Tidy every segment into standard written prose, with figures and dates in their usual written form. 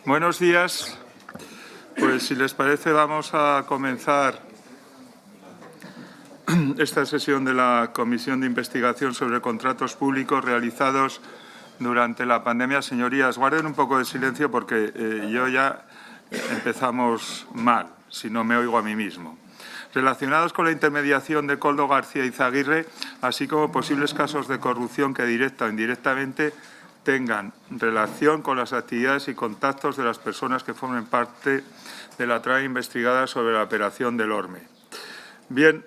Buenos días. Pues si les parece vamos a comenzar esta sesión de la Comisión de Investigación sobre Contratos Públicos realizados durante la pandemia. Señorías, guarden un poco de silencio porque yo ya empezamos mal, si no me oigo a mí mismo. Relacionados con la intermediación de Koldo García Izaguirre, así como posibles casos de corrupción que directa o indirectamente tengan relación con las actividades y contactos de las personas que formen parte de la trama investigada sobre la operación del Orme. Bien,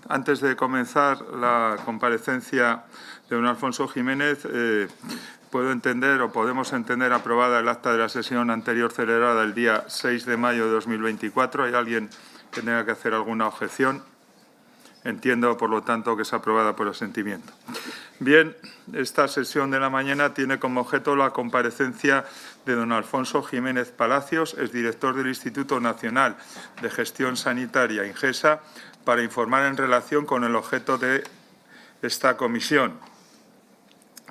antes de comenzar la comparecencia de don Alfonso Jiménez, puedo entender o podemos entender aprobada el acta de la sesión anterior celebrada el día 6 de mayo de 2024. ¿Hay alguien que tenga que hacer alguna objeción? Entiendo, por lo tanto, que es aprobada por asentimiento. Bien, esta sesión de la mañana tiene como objeto la comparecencia de don Alfonso Jiménez Palacios, exdirector del Instituto Nacional de Gestión Sanitaria, INGESA, para informar en relación con el objeto de esta comisión.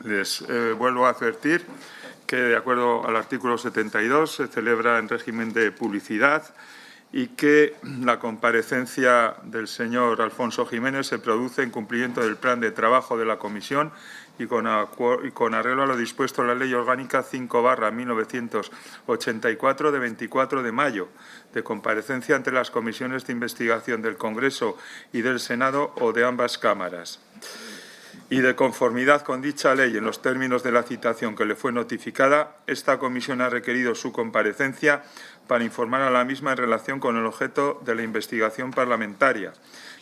Les vuelvo a advertir que, de acuerdo al artículo 72, se celebra en régimen de publicidad y que la comparecencia del señor Alfonso Jiménez se produce en cumplimiento del plan de trabajo de la comisión y con arreglo a lo dispuesto en la Ley Orgánica 5/1984 de 24 de mayo, de comparecencia ante las comisiones de investigación del Congreso y del Senado o de ambas cámaras. Y de conformidad con dicha ley en los términos de la citación que le fue notificada, esta comisión ha requerido su comparecencia para informar a la misma en relación con el objeto de la investigación parlamentaria,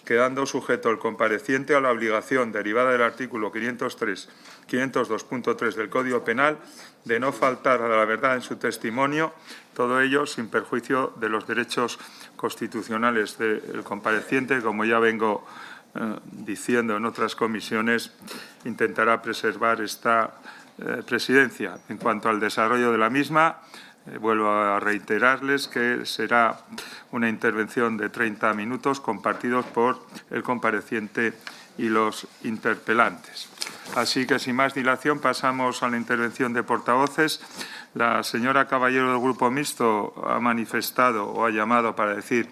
quedando sujeto el compareciente a la obligación derivada del artículo 502.3 del Código Penal de no faltar a la verdad en su testimonio, todo ello sin perjuicio de los derechos constitucionales del compareciente, como ya vengo diciendo en otras comisiones, intentará preservar esta presidencia. En cuanto al desarrollo de la misma, vuelvo a reiterarles que será una intervención de 30 minutos compartidos por el compareciente y los interpelantes. Así que, sin más dilación, pasamos a la intervención de portavoces. La señora Caballero del Grupo Mixto ha manifestado o ha llamado para decir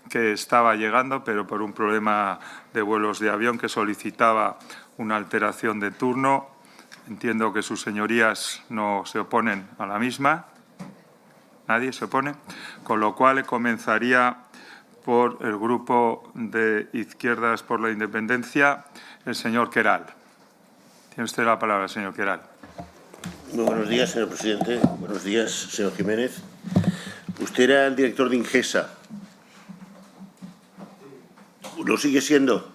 que estaba llegando, pero por un problema de vuelos de avión que solicitaba una alteración de turno. Entiendo que sus señorías no se oponen a la misma. Nadie se opone. Con lo cual comenzaría por el Grupo de Izquierdas por la Independencia, el señor Queral. Tiene usted la palabra, señor Queral. Muy buenos días, señor presidente. Buenos días, señor Jiménez. Usted era el director de INGESA. ¿Lo sigue siendo?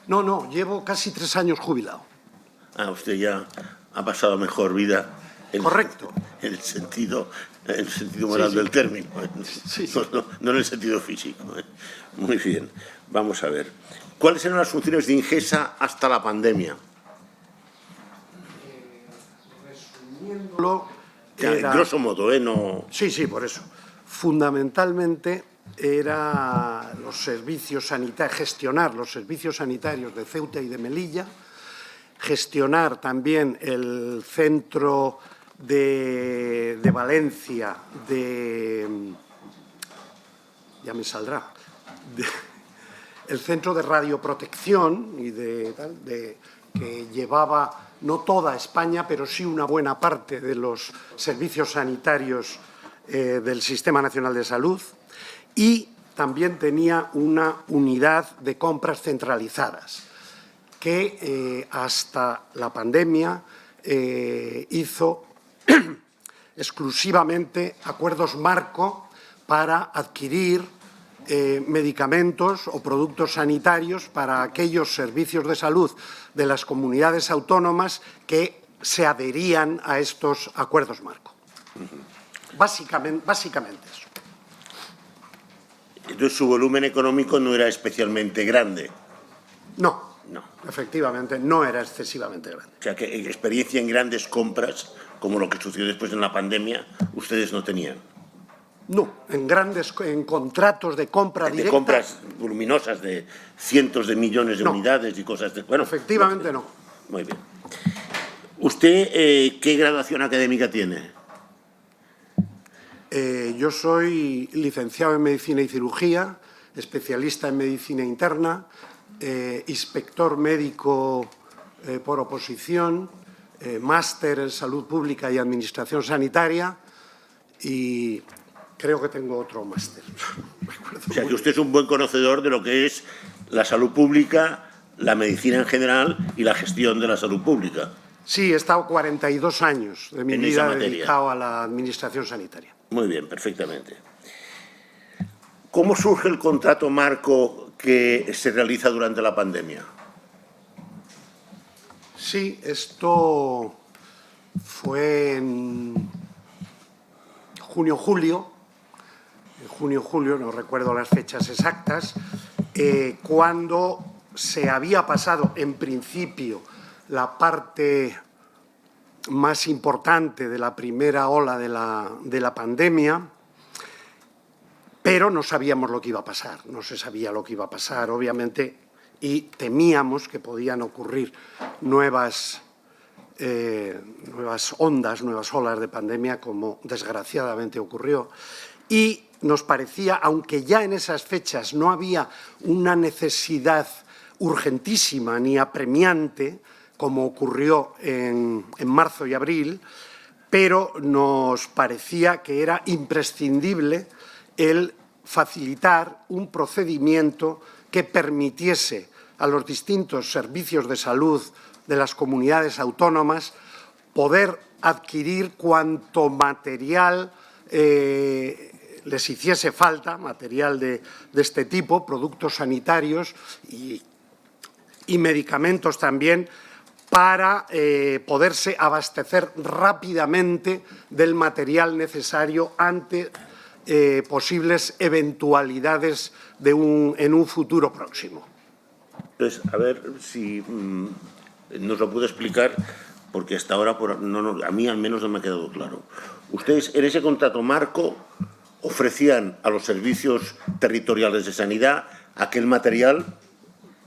No, llevo casi 3 años jubilado. Usted ya ha pasado mejor vida. Correcto. En el sentido moral del término. Sí. No en el sentido físico. Muy bien. Vamos a ver. ¿Cuáles eran las funciones de INGESA hasta la pandemia? Resumiéndolo, Grosso modo, no. Sí, por eso. Fundamentalmente era los servicios sanitarios, gestionar los servicios sanitarios de Ceuta y de Melilla, gestionar también el centro de Valencia ya me saldrá, el centro de radioprotección y que llevaba no toda España, pero sí una buena parte de los servicios sanitarios del Sistema Nacional de Salud, y también tenía una unidad de compras centralizadas que hasta la pandemia hizo exclusivamente acuerdos marco para adquirir medicamentos o productos sanitarios para aquellos servicios de salud de las comunidades autónomas que se adherían a estos acuerdos marco. Básicamente eso. Entonces, su volumen económico no era especialmente grande. No, efectivamente, no era excesivamente grande. O sea, que experiencia en grandes compras, como lo que sucedió después en la pandemia, ustedes no tenían. No, en contratos de compra De directa. compras voluminosas de cientos de millones de No. unidades y cosas de... Bueno, Efectivamente no. Muy bien. ¿Usted qué graduación académica tiene? Yo soy licenciado en Medicina y Cirugía, especialista en Medicina Interna, inspector médico por oposición, máster en Salud Pública y Administración Sanitaria y creo que tengo otro máster. O sea, que usted es un buen conocedor de lo que es la salud pública, la medicina en general y la gestión de la salud pública. Sí, he estado 42 años de mi En esa vida materia. dedicado a la Administración Sanitaria. Muy bien, perfectamente. ¿Cómo surge el contrato marco que se realiza durante la pandemia? Sí, esto fue en junio-julio, no recuerdo las fechas exactas, cuando se había pasado, en principio, la parte más importante de la primera ola de la pandemia, pero no sabíamos lo que iba a pasar, no se sabía lo que iba a pasar, obviamente, y temíamos que podían ocurrir nuevas ondas, nuevas olas de pandemia, como desgraciadamente ocurrió. Y nos parecía, aunque ya en esas fechas no había una necesidad urgentísima ni apremiante, como ocurrió en marzo y abril, pero nos parecía que era imprescindible el facilitar un procedimiento que permitiese a los distintos servicios de salud de las comunidades autónomas poder adquirir cuanto material les hiciese falta, material de este tipo, productos sanitarios y medicamentos también, para poderse abastecer rápidamente del material necesario ante posibles eventualidades en un futuro próximo. Entonces, a ver si nos lo puede explicar, porque hasta ahora a mí al menos no me ha quedado claro. Ustedes en ese contrato marco ofrecían a los servicios territoriales de sanidad aquel material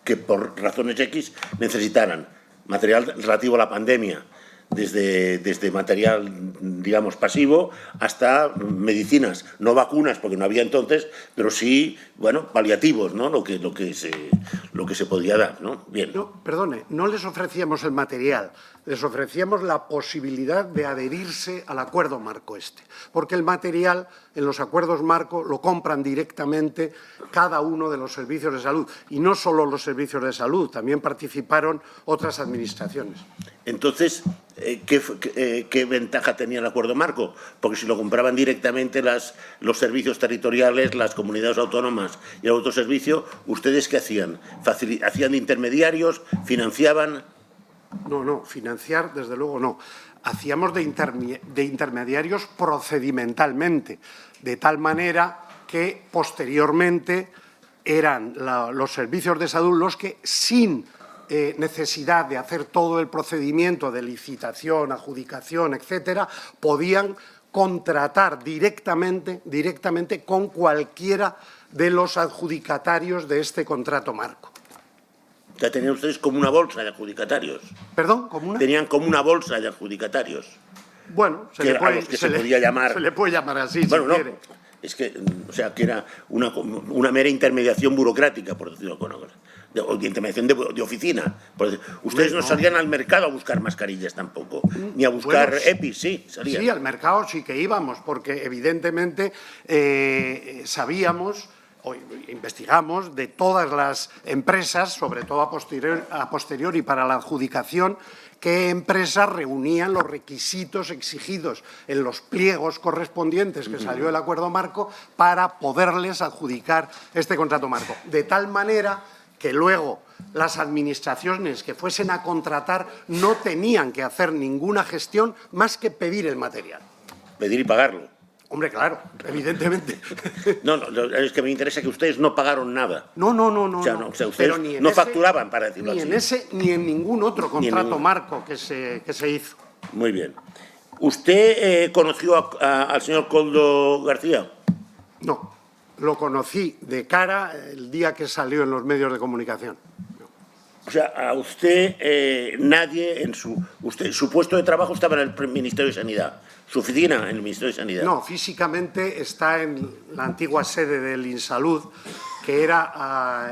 que por razones X necesitaran, material relativo a la pandemia, desde material, digamos, pasivo hasta medicinas, no vacunas, porque no había entonces, pero sí, bueno, paliativos, ¿no? Lo que se podía dar, ¿no? Bien. No, perdone, no les ofrecíamos el material, les ofrecíamos la posibilidad de adherirse al acuerdo marco este, porque el material en los acuerdos marco lo compran directamente cada uno de los servicios de salud, y no solo los servicios de salud, también participaron otras administraciones. Entonces, ¿qué ventaja tenía el acuerdo marco? Porque si lo compraban directamente los servicios territoriales, las comunidades autónomas y el otro servicio, ¿ustedes qué hacían? ¿Hacían de intermediarios? ¿Financiaban? No, financiar desde luego no. Hacíamos de intermediarios procedimentalmente, de tal manera que posteriormente eran los servicios de salud los que, sin necesidad de hacer todo el procedimiento de licitación, adjudicación, etcétera, podían contratar directamente con cualquiera de los adjudicatarios de este contrato marco. O sea, tenían ustedes como una bolsa de adjudicatarios. ¿Perdón? ¿Como una? Tenían como una bolsa de adjudicatarios. Bueno, se le puede llamar así, bueno, si no, quiere. Es que, o sea, que era una mera intermediación burocrática, por decirlo con una cosa. De intermediación de oficina. Ustedes no salían al mercado a buscar mascarillas tampoco, ni a buscar EPIs, sí, salían. Sí, al mercado sí que íbamos, porque evidentemente sabíamos o investigamos de todas las empresas, sobre todo a posteriori para la adjudicación, qué empresas reunían los requisitos exigidos en los pliegos correspondientes que salió el acuerdo marco para poderles adjudicar este contrato marco. De tal manera que luego las administraciones que fuesen a contratar no tenían que hacer ninguna gestión más que pedir el material. Pedir y pagarlo. Hombre, claro, evidentemente. No, es que me interesa que ustedes no pagaron nada. No. O sea, ustedes no facturaban, para decirlo así. Ni en ese ni en ningún otro contrato marco que se hizo. Muy bien. ¿Usted conoció al señor Koldo García? No, lo conocí de cara el día que salió en los medios de comunicación. O sea, a usted nadie en su puesto de trabajo estaba en el Ministerio de Sanidad, su oficina en el Ministerio de Sanidad. No, físicamente está en la antigua sede del Insalud, que era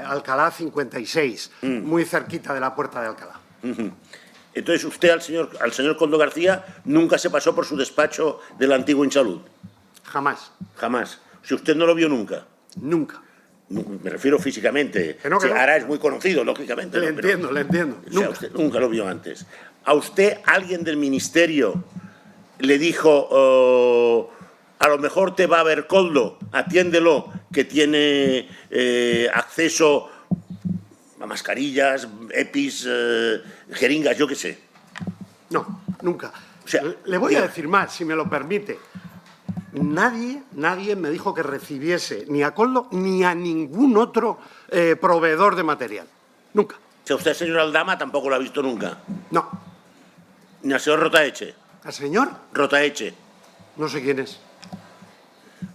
Alcalá 56, muy cerquita de la Puerta de Alcalá. Entonces, usted al señor Koldo García nunca se pasó por su despacho del antiguo Insalud. Jamás. Jamás. O sea, usted no lo vio nunca. Nunca. Me refiero físicamente. Que no. Ahora es muy conocido, lógicamente. Le entiendo. O sea, usted nunca lo vio antes. ¿A usted alguien del ministerio le dijo, a lo mejor te va a ver Koldo, atiéndelo, que tiene acceso a mascarillas, EPIs, jeringas, yo qué sé? No, nunca. O sea, le voy a decir más, si me lo permite. Nadie me dijo que recibiese ni a Koldo ni a ningún otro proveedor de material. Nunca. O sea, usted, señor Aldama, tampoco lo ha visto nunca. No. Ni al señor Rotaeche. ¿Al señor? Rotaeche. No sé quién es.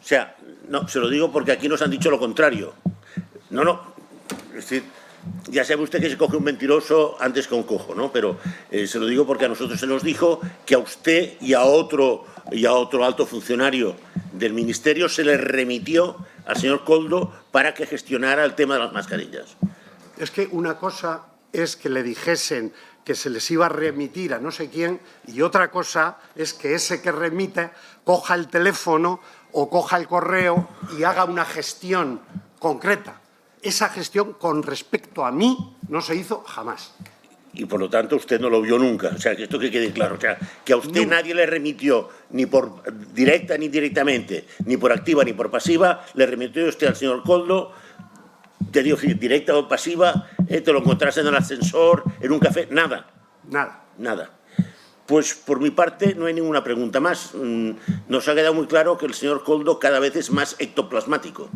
O sea, no, se lo digo porque aquí nos han dicho lo contrario. No. Es decir, ya sabe usted que se coge un mentiroso antes que un cojo, ¿no? Pero se lo digo porque a nosotros se nos dijo que a usted y a otro alto funcionario del Ministerio se le remitió al señor Koldo para que gestionara el tema de las mascarillas. Es que una cosa es que le dijesen que se les iba a remitir a no sé quién y otra cosa es que ese que remite coja el teléfono o coja el correo y haga una gestión concreta. Esa gestión con respecto a mí no se hizo jamás. Y por lo tanto usted no lo vio nunca. O sea, que esto que quede claro. O sea, que a usted nadie le remitió, ni por directa ni directamente, ni por activa ni por pasiva, le remitió usted al señor Koldo, te digo, directa o pasiva, te lo encontraste en el ascensor, en un café, nada. Nada. Pues por mi parte no hay ninguna pregunta más. Nos ha quedado muy claro que el señor Koldo cada vez es más ectoplasmático.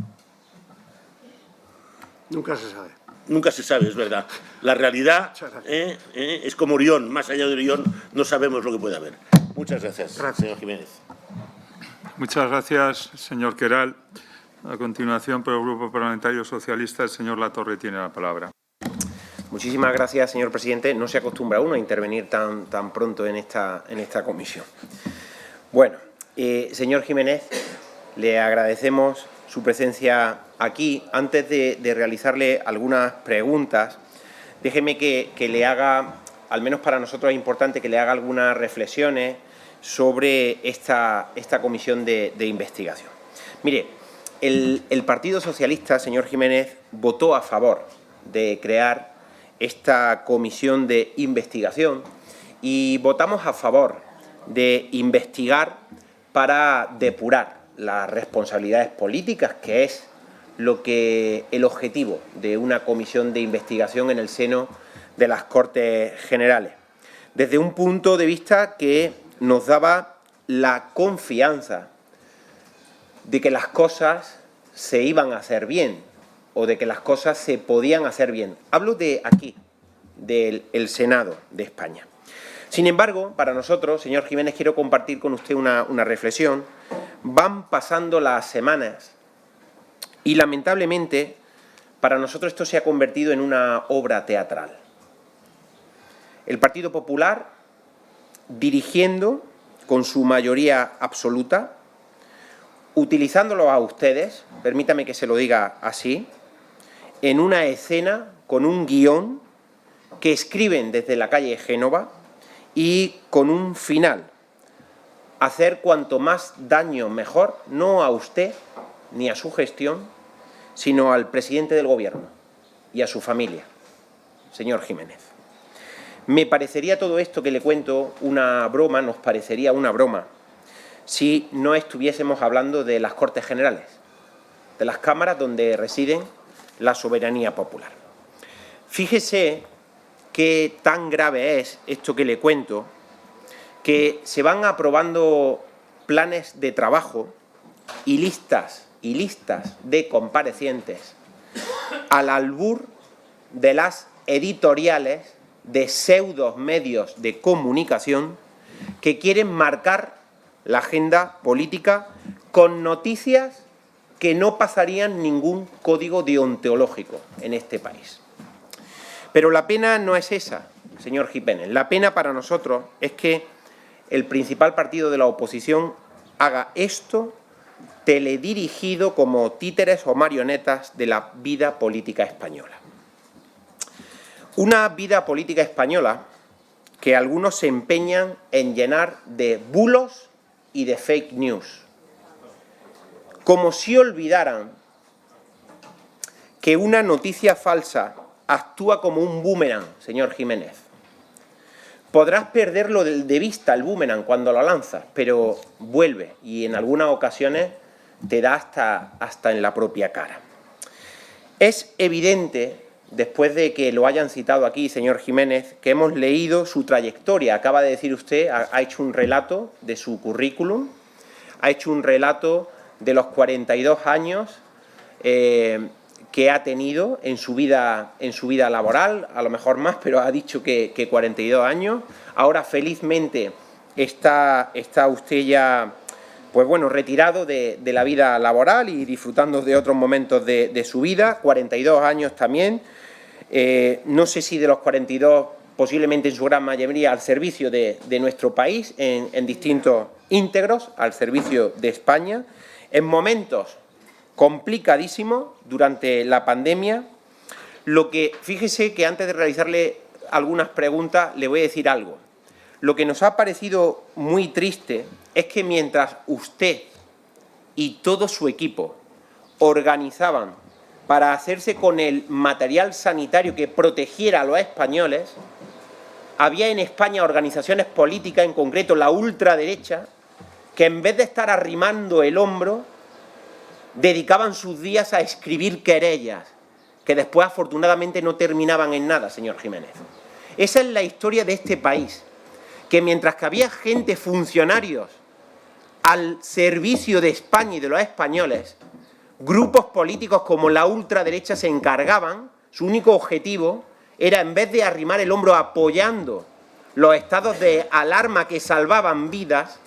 Nunca se sabe. Nunca se sabe, es verdad. La realidad es como Orión. Más allá de Orión no sabemos lo que puede haber. Muchas gracias, señor Jiménez. Muchas gracias, señor Queralt. A continuación, por el Grupo Parlamentario Socialista, el señor Latorre tiene la palabra. Muchísimas gracias, señor presidente. No se acostumbra uno a intervenir tan pronto en esta comisión. Bueno, señor Jiménez, le agradecemos su presencia aquí. Antes de realizarle algunas preguntas, déjeme que le haga, al menos para nosotros es importante, que le haga algunas reflexiones sobre esta comisión de investigación. Mire, el Partido Socialista, señor Jiménez, votó a favor de crear esta comisión de investigación y votamos a favor de investigar para depurar las responsabilidades políticas, que es el objetivo de una comisión de investigación en el seno de las Cortes Generales, desde un punto de vista que nos daba la confianza de que las cosas se iban a hacer bien o de que las cosas se podían hacer bien. Hablo de aquí, del Senado de España. Sin embargo, para nosotros, señor Jiménez, quiero compartir con usted una reflexión. Van pasando las semanas y, lamentablemente, para nosotros esto se ha convertido en una obra teatral. El Partido Popular, dirigiendo con su mayoría absoluta, utilizándolo a ustedes, permítame que se lo diga así, en una escena con un guión que escriben desde la calle Génova y con un final: hacer cuanto más daño mejor, no a usted ni a su gestión, sino al presidente del Gobierno y a su familia, señor Jiménez. Me parecería todo esto que le cuento una broma, nos parecería una broma, si no estuviésemos hablando de las Cortes Generales, de las cámaras donde residen la soberanía popular. Fíjese qué tan grave es esto que le cuento, que se van aprobando planes de trabajo y listas de comparecientes al albur de las editoriales de pseudos medios de comunicación que quieren marcar la agenda política con noticias que no pasarían ningún código deontológico en este país. Pero la pena no es esa, señor Giménez. La pena para nosotros es que el principal partido de la oposición haga esto teledirigido como títeres o marionetas de la vida política española. Una vida política española que algunos se empeñan en llenar de bulos y de fake news, como si olvidaran que una noticia falsa actúa como un boomerang, señor Giménez. Podrás perderlo de vista, el boomerang, cuando lo lanzas, pero vuelve y en algunas ocasiones te da hasta en la propia cara. Es evidente, después de que lo hayan citado aquí, señor Giménez, que hemos leído su trayectoria. Acaba de decir usted, ha hecho un relato de su currículum, ha hecho un relato de los 42 años que ha tenido en su vida laboral, a lo mejor más, pero ha dicho que 42 años. Ahora, felizmente, está usted ya, pues bueno, retirado de la vida laboral y disfrutando de otros momentos de su vida. 42 años también. No sé si de los 42, posiblemente en su gran mayoría, al servicio de nuestro país, en distintos íntegros, al servicio de España, en momentos complicadísimo durante la pandemia. Fíjese que antes de realizarle algunas preguntas le voy a decir algo. Lo que nos ha parecido muy triste es que mientras usted y todo su equipo organizaban para hacerse con el material sanitario que protegiera a los españoles, había en España organizaciones políticas, en concreto la ultraderecha, que en vez de estar arrimando el hombro, dedicaban sus días a escribir querellas, que después afortunadamente no terminaban en nada, señor Giménez. Esa es la historia de este país, que mientras que había gente, funcionarios, al servicio de España y de los españoles, grupos políticos como la ultraderecha se encargaban, su único objetivo era, en vez de arrimar el hombro apoyando los estados de alarma que salvaban vidas,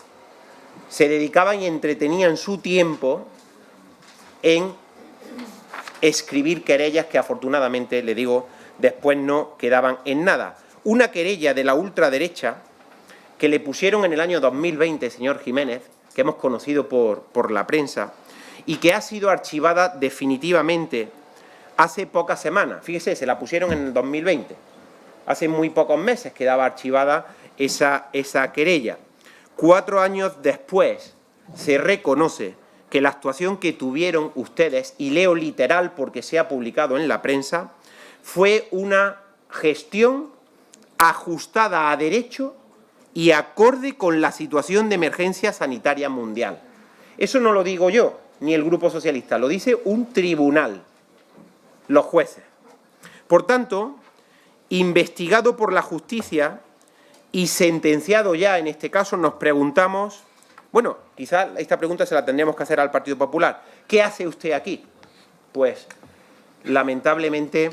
se dedicaban y entretenían su tiempo en escribir querellas que afortunadamente, le digo, después no quedaban en nada. Una querella de la ultraderecha que le pusieron en el año 2020, señor Giménez, que hemos conocido por la prensa, y que ha sido archivada definitivamente hace pocas semanas. Fíjese, se la pusieron en el 2020. Hace muy pocos meses quedaba archivada esa querella. 4 años después se reconoce que la actuación que tuvieron ustedes, y leo literal porque se ha publicado en la prensa, fue una gestión ajustada a derecho y acorde con la situación de emergencia sanitaria mundial. Eso no lo digo yo, ni el Grupo Socialista, lo dice un tribunal, los jueces. Por tanto, investigado por la justicia y sentenciado ya en este caso, nos preguntamos, bueno, quizás esta pregunta se la tendríamos que hacer al Partido Popular. ¿Qué hace usted aquí? Pues, lamentablemente,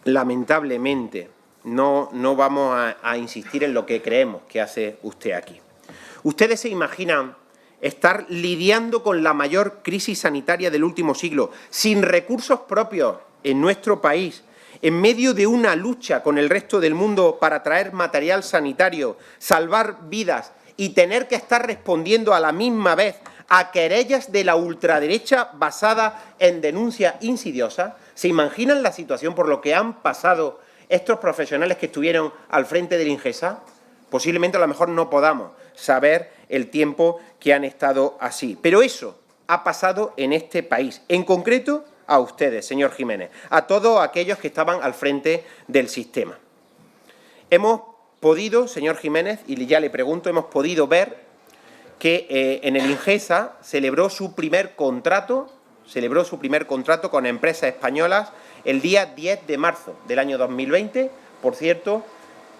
no vamos a insistir en lo que creemos que hace usted aquí. Ustedes se imaginan estar lidiando con la mayor crisis sanitaria del último siglo, sin recursos propios en nuestro país, en medio de una lucha con el resto del mundo para traer material sanitario, salvar vidas y tener que estar respondiendo a la misma vez a querellas de la ultraderecha basada en denuncias insidiosas. ¿Se imaginan la situación por lo que han pasado estos profesionales que estuvieron al frente del Ingesa? Posiblemente a lo mejor no podamos saber el tiempo que han estado así. Pero eso ha pasado en este país, en concreto a ustedes, señor Giménez, a todos aquellos que estaban al frente del sistema. Hemos podido, señor Giménez, y ya le pregunto, hemos podido ver que en el Ingesa celebró su primer contrato con empresas españolas el día 10 de marzo del año 2020, por cierto,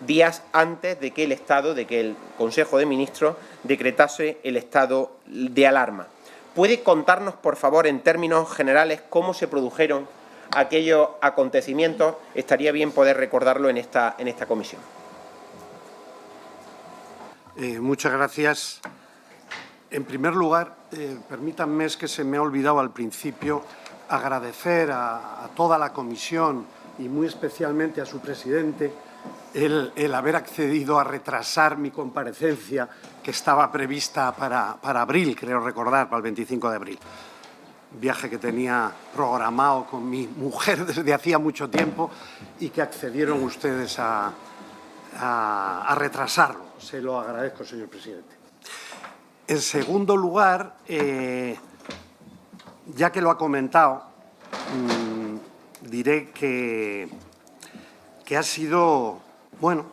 días antes de que el Consejo de Ministros decretase el estado de alarma. ¿Puede contarnos, por favor, en términos generales, cómo se produjeron aquellos acontecimientos? Estaría bien poder recordarlo en esta comisión. Muchas gracias. En primer lugar, permítanme, es que se me ha olvidado al principio, agradecer a toda la comisión y muy especialmente a su presidente el haber accedido a retrasar mi comparecencia, que estaba prevista para abril, creo recordar, para el 25 de abril. Viaje que tenía programado con mi mujer desde hacía mucho tiempo y que accedieron ustedes a retrasarlo. Se lo agradezco, señor presidente. En segundo lugar, ya que lo ha comentado, diré que ha sido, bueno,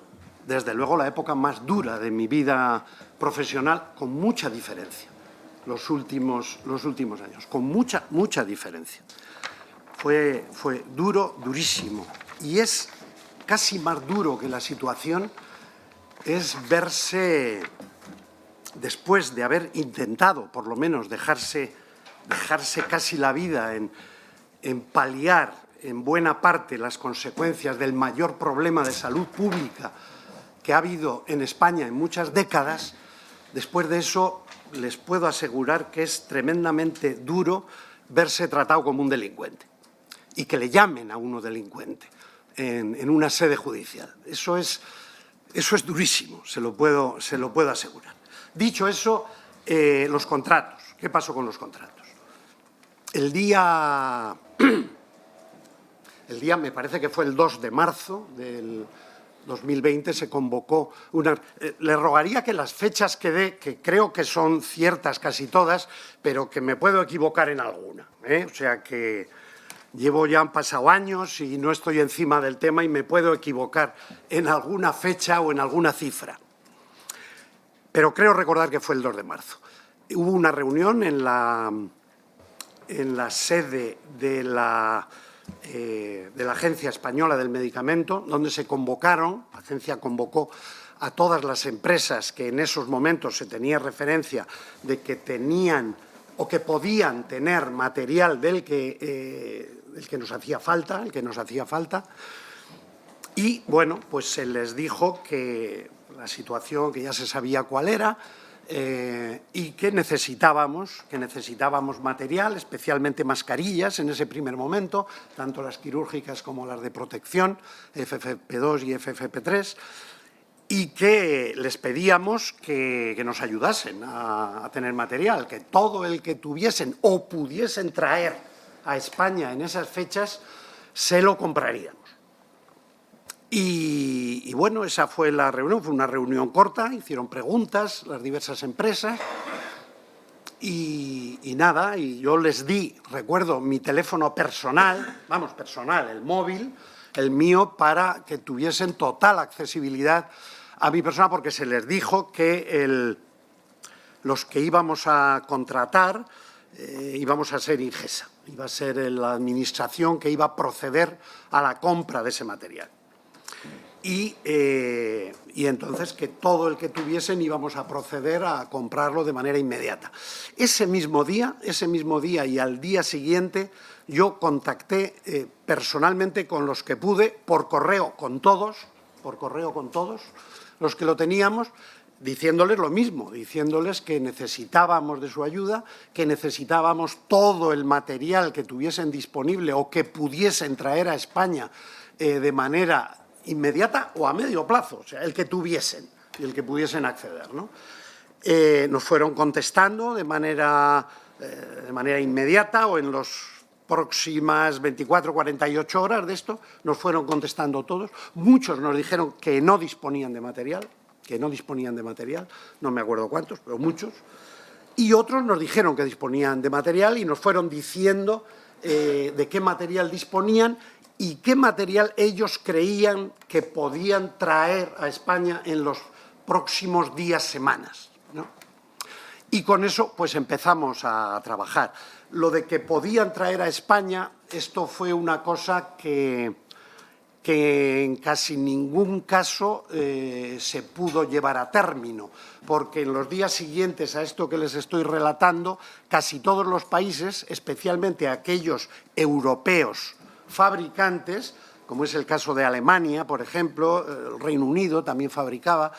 desde luego la época más dura de mi vida profesional, con mucha diferencia, los últimos años, con mucha diferencia. Fue duro, durísimo. Y es casi más duro que la situación, es verse, después de haber intentado, por lo menos, dejarse casi la vida en paliar en buena parte las consecuencias del mayor problema de salud pública que ha habido en España en muchas décadas, después de eso les puedo asegurar que es tremendamente duro verse tratado como un delincuente y que le llamen a uno delincuente en una sede judicial. Eso es durísimo, se lo puedo asegurar. Dicho eso, los contratos. ¿Qué pasó con los contratos? El día me parece que fue el 2 de marzo del 2020, se convocó una... le rogaría que las fechas que dé, que creo que son ciertas casi todas, pero que me puedo equivocar en alguna, ¿eh? O sea que han pasado años y no estoy encima del tema y me puedo equivocar en alguna fecha o en alguna cifra. Pero creo recordar que fue el 2 de marzo. Hubo una reunión en la sede de la Agencia Española del Medicamento, donde se convocaron, la agencia convocó a todas las empresas que en esos momentos se tenía referencia de que tenían o que podían tener material del que nos hacía falta, y bueno, pues se les dijo que la situación, que ya se sabía cuál era, y que necesitábamos material, especialmente mascarillas en ese primer momento, tanto las quirúrgicas como las de protección, FFP2 y FFP3, y que les pedíamos que nos ayudasen a tener material, que todo el que tuviesen o pudiesen traer a España en esas fechas se lo compraríamos. Y bueno, esa fue la reunión, fue una reunión corta, hicieron preguntas las diversas empresas y nada, y yo les di, recuerdo, mi teléfono personal, el móvil, el mío, para que tuviesen total accesibilidad a mi persona, porque se les dijo que los que íbamos a contratar íbamos a ser Ingesa, iba a ser la administración que iba a proceder a la compra de ese material. Y entonces que todo el que tuviesen íbamos a proceder a comprarlo de manera inmediata. Ese mismo día y al día siguiente yo contacté personalmente con los que pude, por correo con todos los que lo teníamos, diciéndoles lo mismo, diciéndoles que necesitábamos de su ayuda, que necesitábamos todo el material que tuviesen disponible o que pudiesen traer a España de manera inmediata o a medio plazo, o sea, el que tuviesen y el que pudiesen acceder, ¿no? Nos fueron contestando de manera inmediata o en las próximas 24, 48 horas de esto, nos fueron contestando todos. Muchos nos dijeron que no disponían de material, no me acuerdo cuántos, pero muchos, y otros nos dijeron que disponían de material y nos fueron diciendo de qué material disponían y qué material ellos creían que podían traer a España en los próximos días, semanas, ¿no? Y con eso pues empezamos a trabajar. Lo de que podían traer a España, esto fue una cosa que en casi ningún caso se pudo llevar a término, porque en los días siguientes a esto que les estoy relatando, casi todos los países, especialmente aquellos europeos fabricantes, como es el caso de Alemania, por ejemplo, el Reino Unido también fabricaba,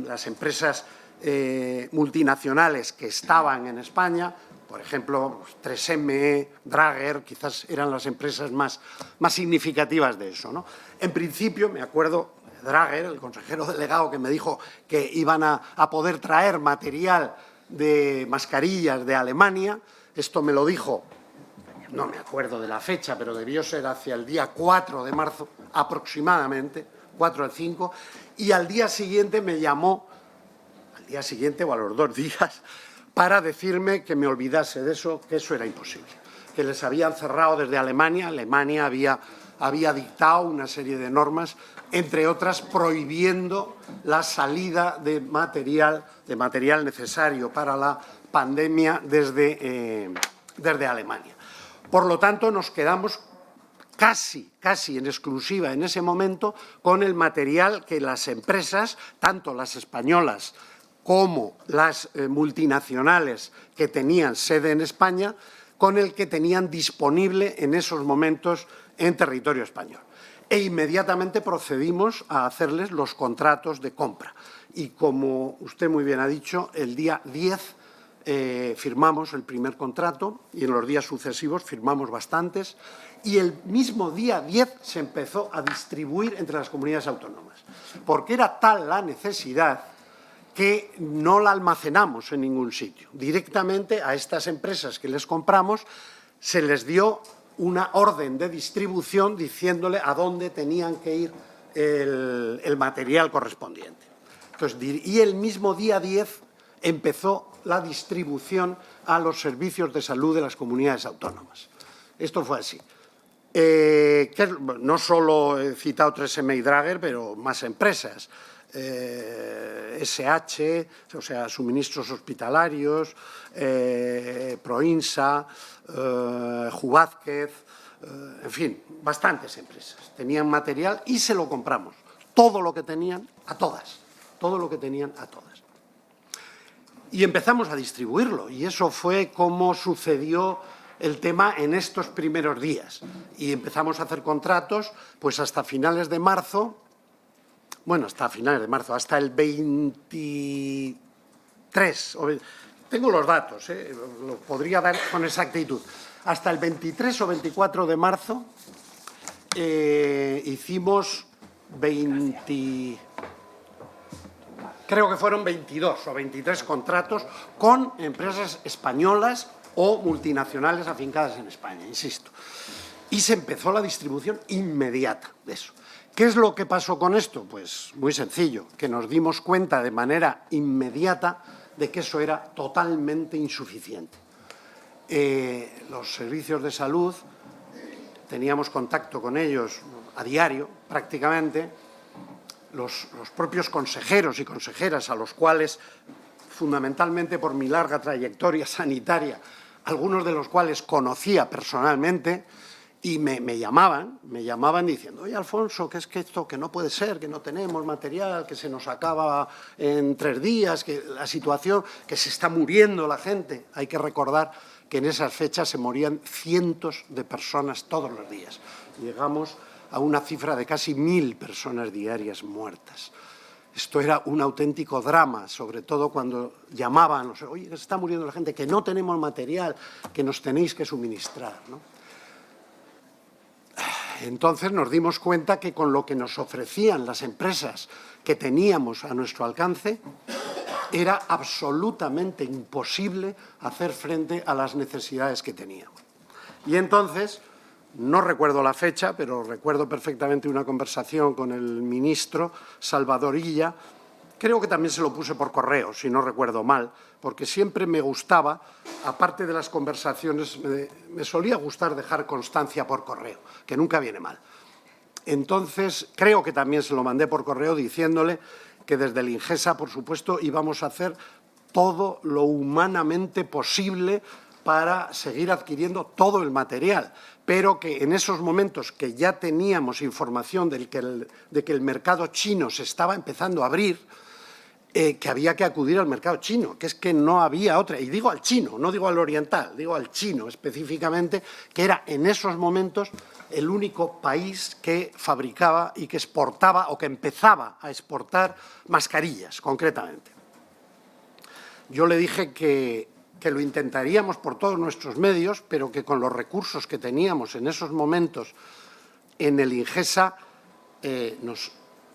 las empresas multinacionales que estaban en España, por ejemplo, 3M, Draeger, quizás eran las empresas más significativas de eso, ¿no? En principio, me acuerdo, Draeger, el consejero delegado, que me dijo que iban a poder traer material de mascarillas de Alemania. Esto me lo dijo, no me acuerdo de la fecha, pero debió ser hacia el día 4 de marzo aproximadamente, 4 al 5, y al día siguiente me llamó, al día siguiente o a los 2 días, para decirme que me olvidase de eso, que eso era imposible, que les habían cerrado desde Alemania. Alemania había dictado una serie de normas, entre otras prohibiendo la salida de material necesario para la pandemia desde Alemania. Por lo tanto, nos quedamos casi en exclusiva en ese momento con el material que las empresas, tanto las españolas como las multinacionales que tenían sede en España, con el que tenían disponible en esos momentos en territorio español. E inmediatamente procedimos a hacerles los contratos de compra. Y como usted muy bien ha dicho, el día 10 firmamos el primer contrato y en los días sucesivos firmamos bastantes, y el mismo día 10 se empezó a distribuir entre las comunidades autónomas, porque era tal la necesidad que no la almacenamos en ningún sitio. Directamente a estas empresas que les compramos se les dio una orden de distribución diciéndole a dónde tenían que ir el material correspondiente. Entonces, y el mismo día 10 empezó la distribución a los servicios de salud de las comunidades autónomas. Esto fue así. No solo he citado 3M y Draeger, pero más empresas. SH, o sea, suministros hospitalarios, Proinsa, Jubázquez, en fin, bastantes empresas. Tenían material y se lo compramos. Todo lo que tenían a todas. Todo lo que tenían a todas. Y empezamos a distribuirlo, y eso fue como sucedió el tema en estos primeros días. Y empezamos a hacer contratos pues hasta finales de marzo. Bueno, hasta finales de marzo, hasta el 23. Tengo los datos, lo podría dar con exactitud. Hasta el 23 o 24 de marzo hicimos creo que fueron 22 o 23 contratos con empresas españolas o multinacionales afincadas en España, insisto. Y se empezó la distribución inmediata de eso. ¿Qué es lo que pasó con esto? Pues muy sencillo, que nos dimos cuenta de manera inmediata de que eso era totalmente insuficiente. Los servicios de salud, teníamos contacto con ellos a diario prácticamente, los propios consejeros y consejeras a los cuales, fundamentalmente por mi larga trayectoria sanitaria, algunos de los cuales conocía personalmente, y me llamaban diciendo: oye, Alfonso, que es que esto, que no puede ser, que no tenemos material, que se nos acaba en 3 días, que la situación, que se está muriendo la gente. Hay que recordar que en esas fechas se morían cientos de personas todos los días. Llegamos a una cifra de casi 1000 personas diarias muertas. Esto era un auténtico drama, sobre todo cuando llamaban: oye, que se está muriendo la gente, que no tenemos material, que nos tenéis que suministrar, ¿no? Entonces nos dimos cuenta que con lo que nos ofrecían las empresas que teníamos a nuestro alcance era absolutamente imposible hacer frente a las necesidades que teníamos. Y entonces, no recuerdo la fecha, pero recuerdo perfectamente una conversación con el ministro Salvador Illa. Creo que también se lo puse por correo, si no recuerdo mal, porque siempre me gustaba, aparte de las conversaciones, me solía gustar dejar constancia por correo, que nunca viene mal. Entonces, creo que también se lo mandé por correo diciéndole que desde el Ingesa, por supuesto, íbamos a hacer todo lo humanamente posible para seguir adquiriendo todo el material, pero que en esos momentos que ya teníamos información de que el mercado chino se estaba empezando a abrir, que había que acudir al mercado chino, que es que no había otra. Y digo al chino, no digo al oriental, digo al chino específicamente, que era en esos momentos el único país que fabricaba y que exportaba o que empezaba a exportar mascarillas, concretamente. yo le dije que lo intentaríamos por todos nuestros medios, pero que con los recursos que teníamos en esos momentos en el Ingesa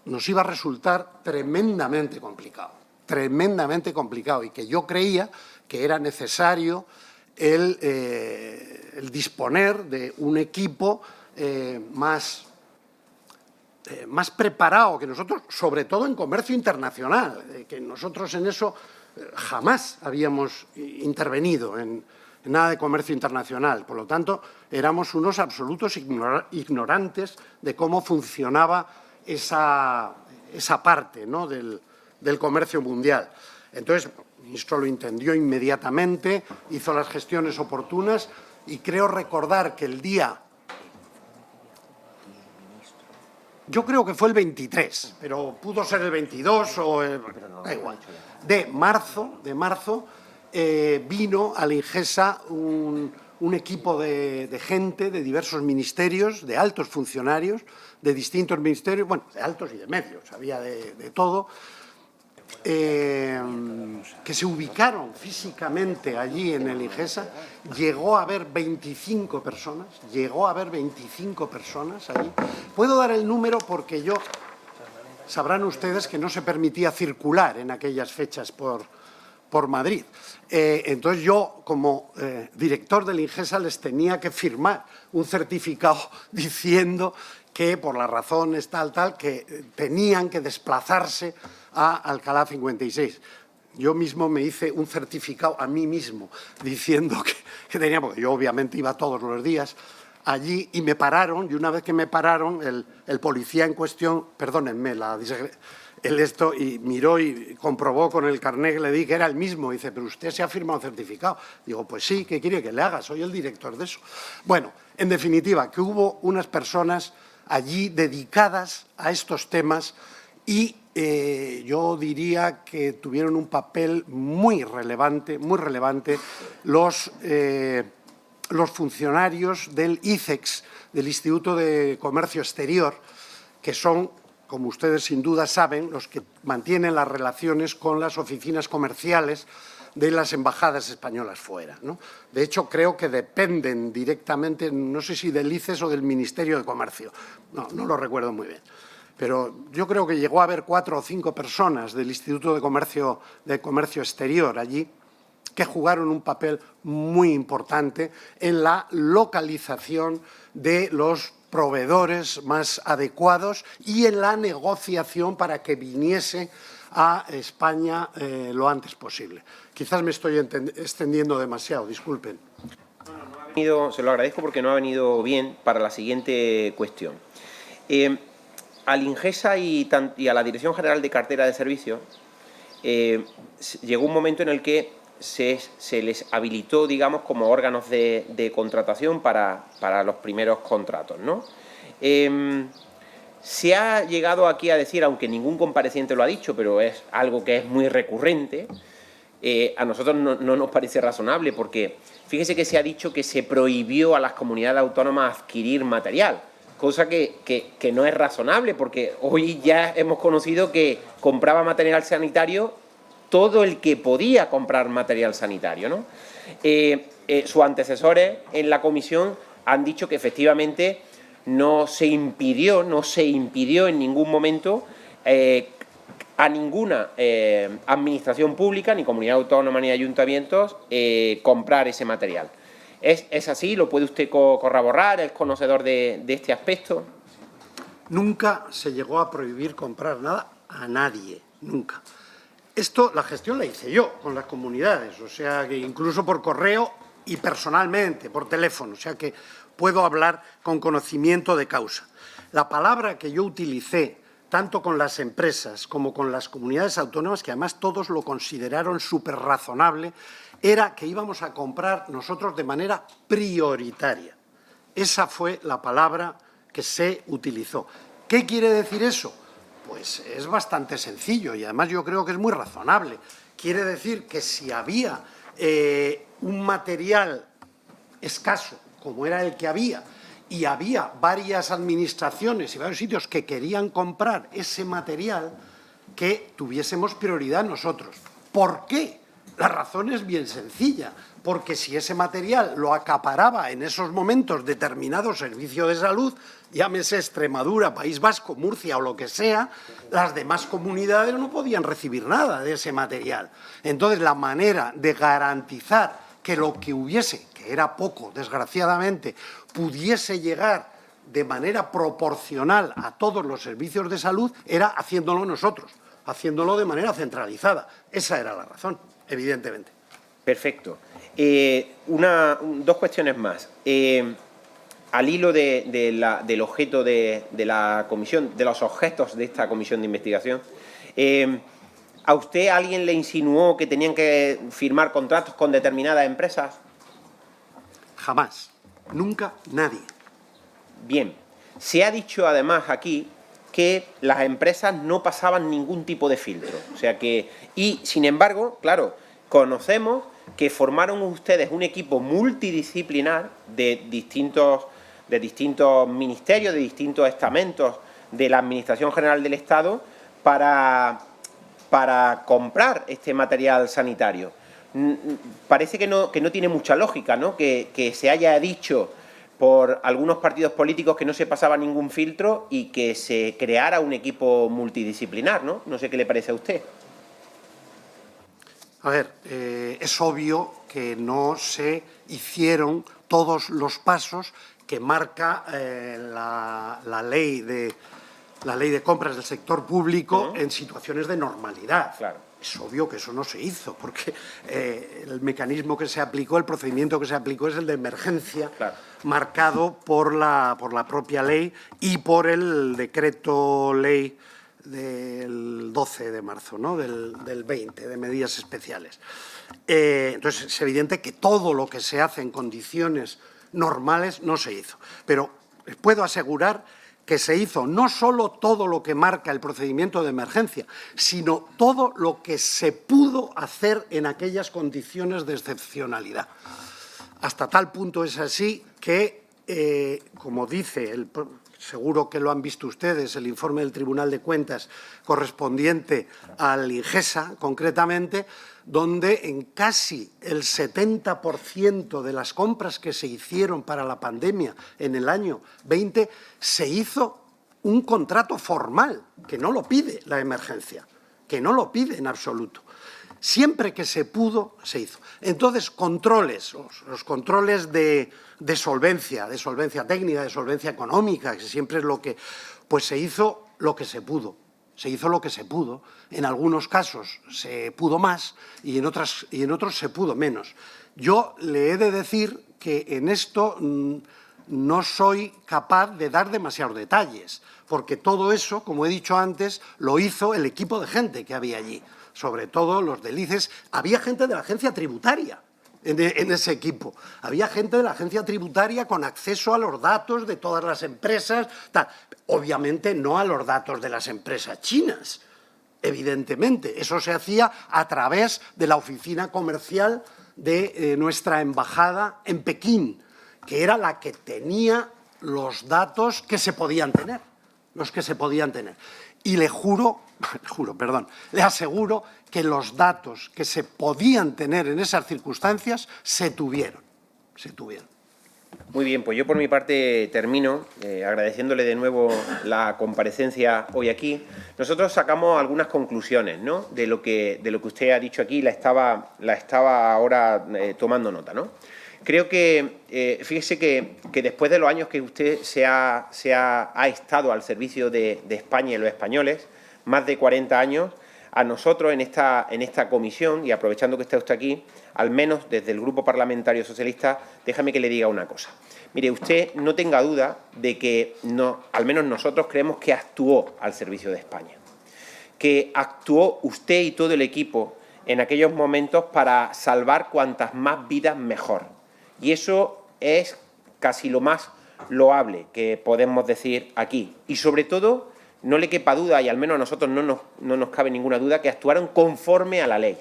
nos iba a resultar tremendamente complicado, y que yo creía que era necesario el disponer de un equipo más preparado que nosotros, sobre todo en comercio internacional, que nosotros en eso jamás habíamos intervenido en nada de comercio internacional. Por lo tanto, éramos unos absolutos ignorantes de cómo funcionaba esa parte, ¿no?, del comercio mundial. Entonces, el ministro lo entendió inmediatamente, hizo las gestiones oportunas y creo recordar que el día, yo creo que fue el 23, pero pudo ser el 22 o da igual, de marzo, vino a la Ingesa un equipo de gente de diversos ministerios, de altos funcionarios, de distintos ministerios, bueno, de altos y de medios, había de todo, que se ubicaron físicamente allí en el Ingesa. Llegó a haber 25 personas, allí. Puedo dar el número porque sabrán ustedes que no se permitía circular en aquellas fechas por Madrid. Entonces yo, como director del Ingesa, les tenía que firmar un certificado diciendo que por las razones tal, que tenían que desplazarse a Alcalá 56. Yo mismo me hice un certificado a mí mismo diciendo que tenía, porque yo obviamente iba todos los días allí y me pararon, y una vez que me pararon, el policía en cuestión, perdónenme, y miró y comprobó con el carnet que le di que era el mismo. Dice, pero usted se ha firmado un certificado. Digo, pues sí, ¿qué quiere que le haga? Soy el director de eso. Bueno, en definitiva, que hubo unas personas allí dedicadas a estos temas y yo diría que tuvieron un papel muy relevante los funcionarios del ICEX, del Instituto de Comercio Exterior, que son, como ustedes sin duda saben, los que mantienen las relaciones con las oficinas comerciales de las embajadas españolas fuera, ¿no? De hecho, creo que dependen directamente, no sé si del ICEX o del Ministerio de Comercio, no lo recuerdo muy bien. Pero yo creo que llegó a haber 4 o 5 personas del Instituto de Comercio Exterior allí que jugaron un papel muy importante en la localización de los proveedores más adecuados y en la negociación para que viniese a España lo antes posible. Quizás me estoy extendiendo demasiado, disculpen. Se lo agradezco porque no ha venido bien para la siguiente cuestión. Al Ingesa y a la Dirección General de Cartera de Servicios llegó un momento en el que se les habilitó, digamos, como órganos de contratación para los primeros contratos, ¿no? Se ha llegado aquí a decir, aunque ningún compareciente lo ha dicho, pero es algo que es muy recurrente, a nosotros no nos parece razonable, porque fíjese que se ha dicho que se prohibió a las comunidades autónomas adquirir material, cosa que no es razonable, porque hoy ya hemos conocido que compraba material sanitario todo el que podía comprar material sanitario, ¿no? Sus antecesores en la comisión han dicho que efectivamente no se impidió en ningún momento a ninguna administración pública, ni comunidad autónoma ni ayuntamientos, comprar ese material. ¿Es así? ¿Lo puede usted corroborar? ¿Es conocedor de este aspecto? Nunca se llegó a prohibir comprar nada a nadie, nunca. La gestión la hice yo con las comunidades, o sea, que incluso por correo y personalmente, por teléfono, o sea que puedo hablar con conocimiento de causa. La palabra que yo utilicé, tanto con las empresas como con las comunidades autónomas, que además todos lo consideraron súper razonable, era que íbamos a comprar nosotros de manera prioritaria. Esa fue la palabra que se utilizó. ¿Qué quiere decir eso? Pues es bastante sencillo y además yo creo que es muy razonable. Quiere decir que si había un material escaso, como era el que había, y había varias administraciones y varios sitios que querían comprar ese material, que tuviésemos prioridad nosotros. ¿Por qué? La razón es bien sencilla, porque si ese material lo acaparaba en esos momentos determinado servicio de salud, llámese Extremadura, País Vasco, Murcia o lo que sea, las demás comunidades no podían recibir nada de ese material. Entonces, la manera de garantizar que lo que hubiese, que era poco, desgraciadamente, pudiese llegar de manera proporcional a todos los servicios de salud era haciéndolo nosotros, haciéndolo de manera centralizada. Esa era la razón, evidentemente. Perfecto. Dos cuestiones más. Al hilo del objeto de la comisión, de los objetos de esta comisión de investigación, ¿a usted alguien le insinuó que tenían que firmar contratos con determinadas empresas? Jamás. Nunca nadie. Bien. Se ha dicho además aquí que las empresas no pasaban ningún tipo de filtro. O sea que, y sin embargo, claro, conocemos que formaron ustedes un equipo multidisciplinar de distintos ministerios, de distintos estamentos de la Administración General del Estado para comprar este material sanitario. Parece que no tiene mucha lógica, ¿no? Que se haya dicho por algunos partidos políticos que no se pasaba ningún filtro y que se creara un equipo multidisciplinar, ¿no? No sé qué le parece a usted. A ver, es obvio que no se hicieron todos los pasos que marca la ley de compras del sector público en situaciones de normalidad. Claro. Es obvio que eso no se hizo, porque el mecanismo que se aplicó, el procedimiento que se aplicó es el de emergencia, claro, marcado por la propia ley y por el decreto ley del 12 de marzo, ¿no? del 20, de medidas especiales. Entonces, es evidente que todo lo que se hace en condiciones normales no se hizo. Pero les puedo asegurar que se hizo no solo todo lo que marca el procedimiento de emergencia, sino todo lo que se pudo hacer en aquellas condiciones de excepcionalidad. Hasta tal punto es así que, como dice, seguro que lo han visto ustedes, el informe del Tribunal de Cuentas correspondiente al IGESA, concretamente, donde en casi el 70% de las compras que se hicieron para la pandemia en el año 20 se hizo un contrato formal, que no lo pide la emergencia, que no lo pide en absoluto. Siempre que se pudo, se hizo. Entonces, controles, los controles de solvencia técnica, de solvencia económica, que siempre es lo que… Pues se hizo lo que se pudo. Se hizo lo que se pudo. En algunos casos se pudo más y en otros se pudo menos. Yo le he de decir que en esto no soy capaz de dar demasiados detalles, porque todo eso, como he dicho antes, lo hizo el equipo de gente que había allí, sobre todo los del ICES. Había gente de la agencia tributaria en ese equipo. Había gente de la agencia tributaria con acceso a los datos de todas las empresas, tal. Obviamente no a los datos de las empresas chinas, evidentemente. Eso se hacía a través de la oficina comercial de nuestra embajada en Pekín, que era la que tenía los datos que se podían tener, los que se podían tener. Y le aseguro que los datos que se podían tener en esas circunstancias se tuvieron. Muy bien, pues yo por mi parte termino agradeciéndole de nuevo la comparecencia hoy aquí. Nosotros sacamos algunas conclusiones, ¿no?, de lo que usted ha dicho aquí, la estaba ahora tomando nota, ¿no? Creo que, fíjese que después de los años que usted ha estado al servicio de España y los españoles, más de 40 años, a nosotros en esta comisión, y aprovechando que está usted aquí, al menos desde el Grupo Parlamentario Socialista, déjame que le diga una cosa. Mire, usted no tenga duda de que, al menos nosotros creemos que actuó al servicio de España, que actuó usted y todo el equipo en aquellos momentos para salvar cuantas más vidas mejor. Y eso es casi lo más loable que podemos decir aquí. Y sobre todo, no le quepa duda, y al menos a nosotros no nos cabe ninguna duda, que actuaron conforme a la ley.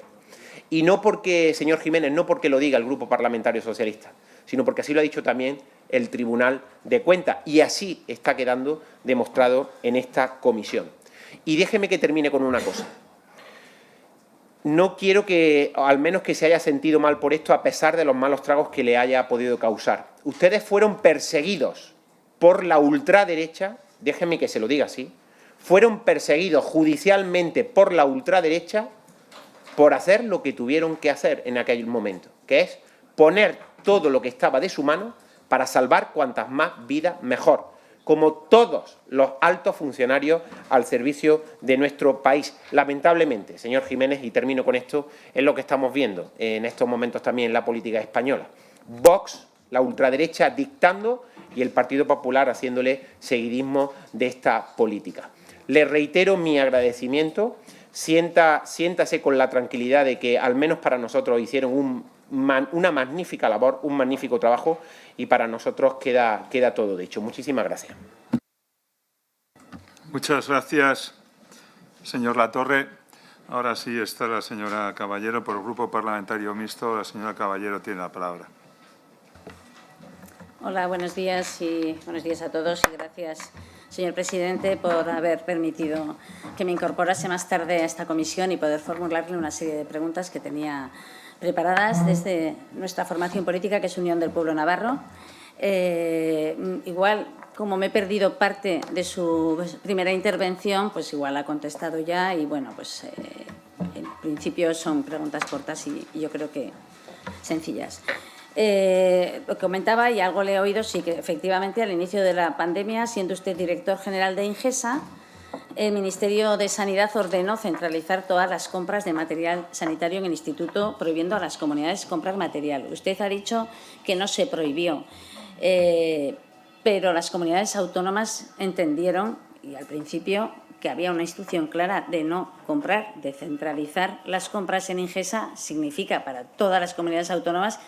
Y no porque, señor Jiménez, no porque lo diga el Grupo Parlamentario Socialista, sino porque así lo ha dicho también el Tribunal de Cuentas. Y así está quedando demostrado en esta comisión. Y déjeme que termine con una cosa. no quiero que, al menos que se haya sentido mal por esto, a pesar de los malos tragos que le haya podido causar. Ustedes fueron perseguidos por la ultraderecha, déjenme que se lo diga así, fueron perseguidos judicialmente por la ultraderecha por hacer lo que tuvieron que hacer en aquel momento, que es poner todo lo que estaba de su mano para salvar cuantas más vidas mejor, como todos los altos funcionarios al servicio de nuestro país. Lamentablemente, señor Jiménez, y termino con esto, es lo que estamos viendo en estos momentos también en la política española. Vox, la ultraderecha, dictando y el Partido Popular haciéndole seguidismo de esta política. Le reitero mi agradecimiento. Siéntase con la tranquilidad de que al menos para nosotros hicieron una magnífica labor, un magnífico trabajo, y para nosotros queda todo dicho. Muchísimas gracias. Muchas gracias, señor Latorre. Ahora sí está la señora Caballero por el Grupo Parlamentario Mixto. La señora Caballero tiene la palabra. Hola, buenos días a todos y gracias, señor presidente, por haber permitido que me incorporase más tarde a esta comisión y poder formularle una serie de preguntas que tenía preparadas desde nuestra formación política, que es Unión del Pueblo Navarro. Igual, como me he perdido parte de su primera intervención, pues igual ha contestado ya y, bueno, pues en principio son preguntas cortas y yo creo que sencillas. Lo que comentaba, y algo le he oído, sí que efectivamente al inicio de la pandemia, siendo usted director general de Ingesa, el Ministerio de Sanidad ordenó centralizar todas las compras de material sanitario en el Instituto, prohibiendo a las comunidades comprar material. Usted ha dicho que no se prohibió, pero las comunidades autónomas entendieron, y al principio, que había una instrucción clara de no comprar, de centralizar las compras en Ingesa, significa para todas las comunidades autónomas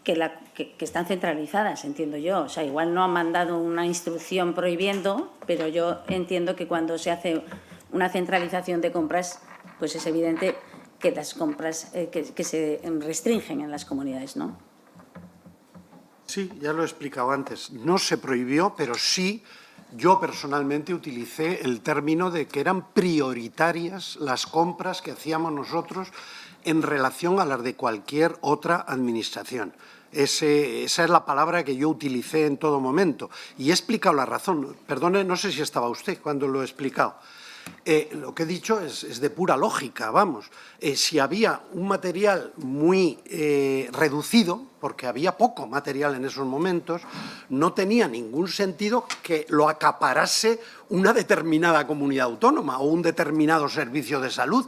que están centralizadas, entiendo yo. O sea, igual no han mandado una instrucción prohibiendo, pero yo entiendo que cuando se hace una centralización de compras, pues es evidente que las compras que se restringen en las comunidades, ¿no? Sí, ya lo he explicado antes. No se prohibió, pero sí yo personalmente utilicé el término de que eran prioritarias las compras que hacíamos nosotros en relación a las de cualquier otra administración. Esa es la palabra que yo utilicé en todo momento. Y he explicado la razón. Perdone, no sé si estaba usted cuando lo he explicado. Lo que he dicho es de pura lógica, vamos. Si había un material muy reducido, porque había poco material en esos momentos, no tenía ningún sentido que lo acaparase una determinada comunidad autónoma o un determinado servicio de salud.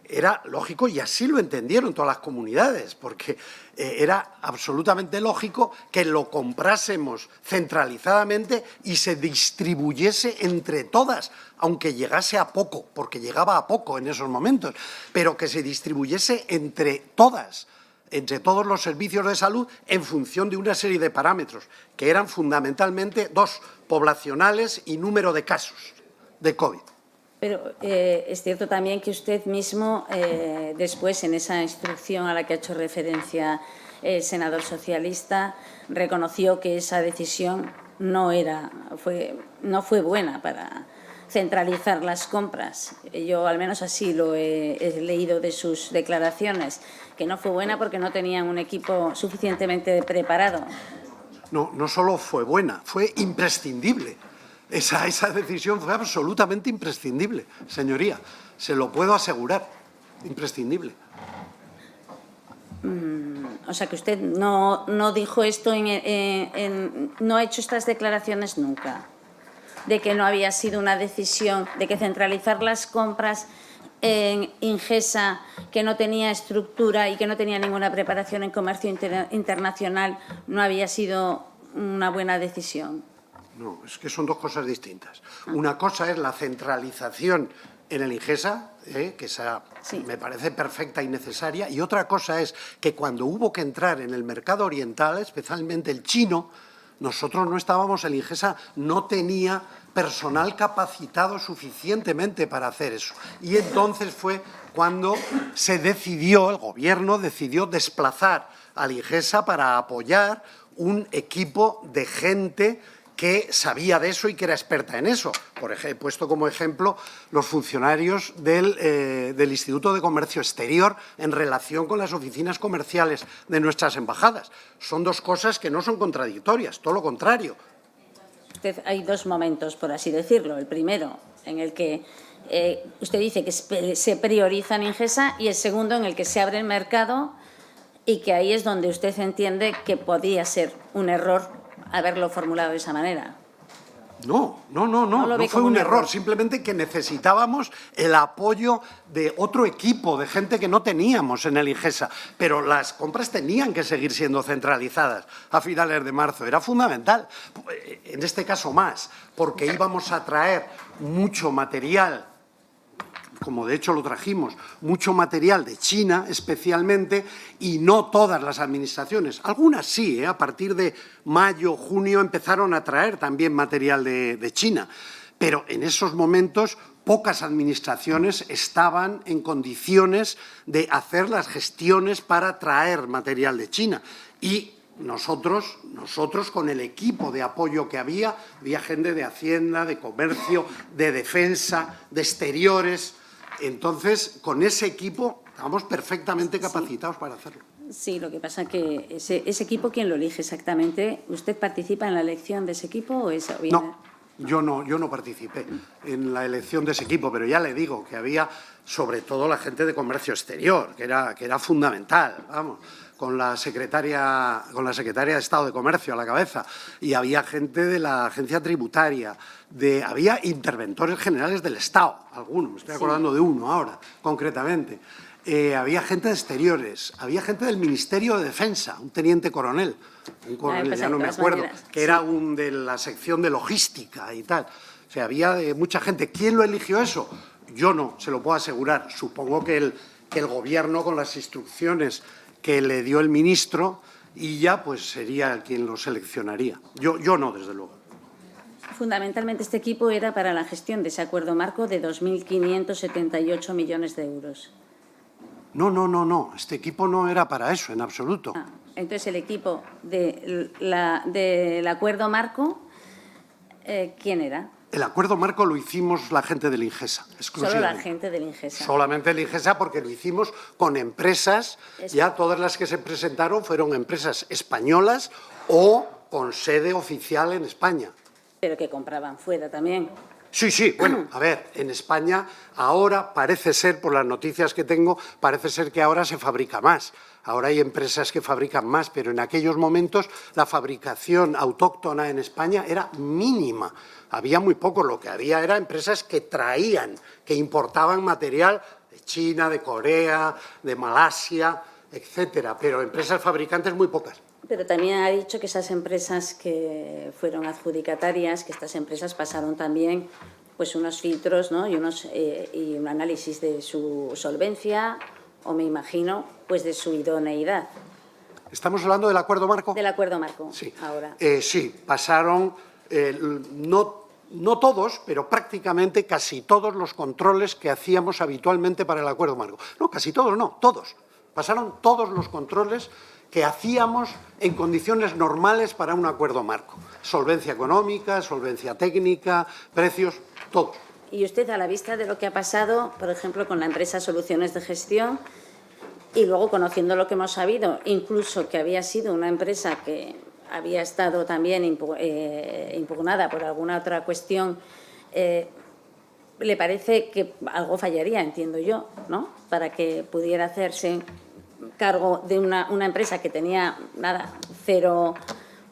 Era lógico, y así lo entendieron todas las comunidades, porque era absolutamente lógico que lo comprásemos centralizadamente y se distribuyese entre todas, aunque llegase a poco, porque llegaba a poco en esos momentos, pero que se distribuyese entre todas, entre todos los servicios de salud, en función de una serie de parámetros, que eran fundamentalmente dos: poblacionales y número de casos de COVID. Pero es cierto también que usted mismo, después, en esa instrucción a la que ha hecho referencia el senador socialista, reconoció que esa decisión no fue buena para centralizar las compras. Yo, al menos así lo he leído de sus declaraciones, que no fue buena porque no tenían un equipo suficientemente preparado. No solo fue buena, fue imprescindible. Esa decisión fue absolutamente imprescindible, señoría. Se lo puedo asegurar. Imprescindible. O sea, que usted no dijo esto, no ha hecho estas declaraciones nunca, de que no había sido una decisión, de que centralizar las compras en Ingesa, que no tenía estructura y que no tenía ninguna preparación en comercio internacional, no había sido una buena decisión. No, es que son dos cosas distintas. Una cosa es la centralización en el Ingesa, que esa sí me parece perfecta y necesaria, y otra cosa es que cuando hubo que entrar en el mercado oriental, especialmente el chino, nosotros no estábamos, el Ingesa no tenía personal capacitado suficientemente para hacer eso. Y entonces fue cuando se decidió, el Gobierno decidió desplazar al Ingesa para apoyar un equipo de gente que sabía de eso y que era experta en eso. Por ejemplo, he puesto como ejemplo los funcionarios del Instituto de Comercio Exterior en relación con las oficinas comerciales de nuestras embajadas. Son dos cosas que no son contradictorias, todo lo contrario. Hay dos momentos, por así decirlo. El primero, en el que usted dice que se prioriza en Ingesa, y el segundo, en el que se abre el mercado, y que ahí es donde usted entiende que podía ser un error haberlo formulado de esa manera. No ve fue como un un error, error. simplemente que necesitábamos el apoyo de otro equipo, de gente que no teníamos en el Ingesa, pero las compras tenían que seguir siendo centralizadas a finales de marzo, era fundamental, en este caso más, porque íbamos a traer mucho material, como de hecho lo trajimos, mucho material de China especialmente, y no todas las administraciones, algunas sí, a partir de mayo, junio empezaron a traer también material de China, pero en esos momentos pocas administraciones estaban en condiciones de hacer las gestiones para traer material de China. Y nosotros con el equipo de apoyo que había gente de Hacienda, de Comercio, de Defensa, de Exteriores. Entonces, con ese equipo estamos perfectamente capacitados para hacerlo. Sí, lo que pasa es que ese equipo, ¿quién lo elige exactamente? ¿Usted participa en la elección de ese equipo o es bien? No, yo no participé en la elección de ese equipo, pero ya le digo que había sobre todo la gente de Comercio Exterior, que era fundamental, vamos, con la secretaria de Estado de Comercio a la cabeza, y había gente de la agencia tributaria, había interventores generales del Estado, algunos, me estoy acordando de uno ahora, concretamente. Había gente de Exteriores, había gente del Ministerio de Defensa, un teniente coronel, ya no me acuerdo, que era de la sección de logística y tal. O sea, había mucha gente. ¿Quién lo eligió eso? Yo no, se lo puedo asegurar. Supongo que el Gobierno, con las instrucciones que le dio el ministro, y ya pues sería quien lo seleccionaría. Yo no, desde luego. Fundamentalmente este equipo era para la gestión de ese acuerdo marco de 2.578 millones de euros. No. Este equipo no era para eso, en absoluto. Entonces, el equipo del acuerdo marco, ¿quién era? El acuerdo marco lo hicimos la gente del Ingesa, exclusivamente. Solo la gente del Ingesa. Solamente el Ingesa, porque lo hicimos con empresas, ya todas las que se presentaron fueron empresas españolas o con sede oficial en España. Pero que compraban fuera también. Sí, bueno, a ver, en España ahora parece ser, por las noticias que tengo, parece ser que ahora se fabrica más. Ahora hay empresas que fabrican más, pero en aquellos momentos la fabricación autóctona en España era mínima. Había muy poco, lo que había era empresas que traían, que importaban material de China, de Corea, de Malasia, etcétera, pero empresas fabricantes muy pocas. Pero también ha dicho que esas empresas que fueron adjudicatarias, que estas empresas pasaron también pues unos filtros, ¿no? y un análisis de su solvencia, o me imagino, pues de su idoneidad. ¿Estamos hablando del acuerdo marco? Del acuerdo marco, sí. Ahora. Sí, pasaron, no todos, pero prácticamente casi todos los controles que hacíamos habitualmente para el acuerdo marco. No, casi todos no, todos. Pasaron todos los controles que hacíamos en condiciones normales para un acuerdo marco. Solvencia económica, solvencia técnica, precios, todos. Y usted, a la vista de lo que ha pasado, por ejemplo, con la empresa Soluciones de Gestión, y luego conociendo lo que hemos sabido, incluso que había sido una empresa que había estado también impugnada por alguna otra cuestión, le parece que algo fallaría, entiendo yo, ¿no?, para que pudiera hacerse cargo de una empresa que tenía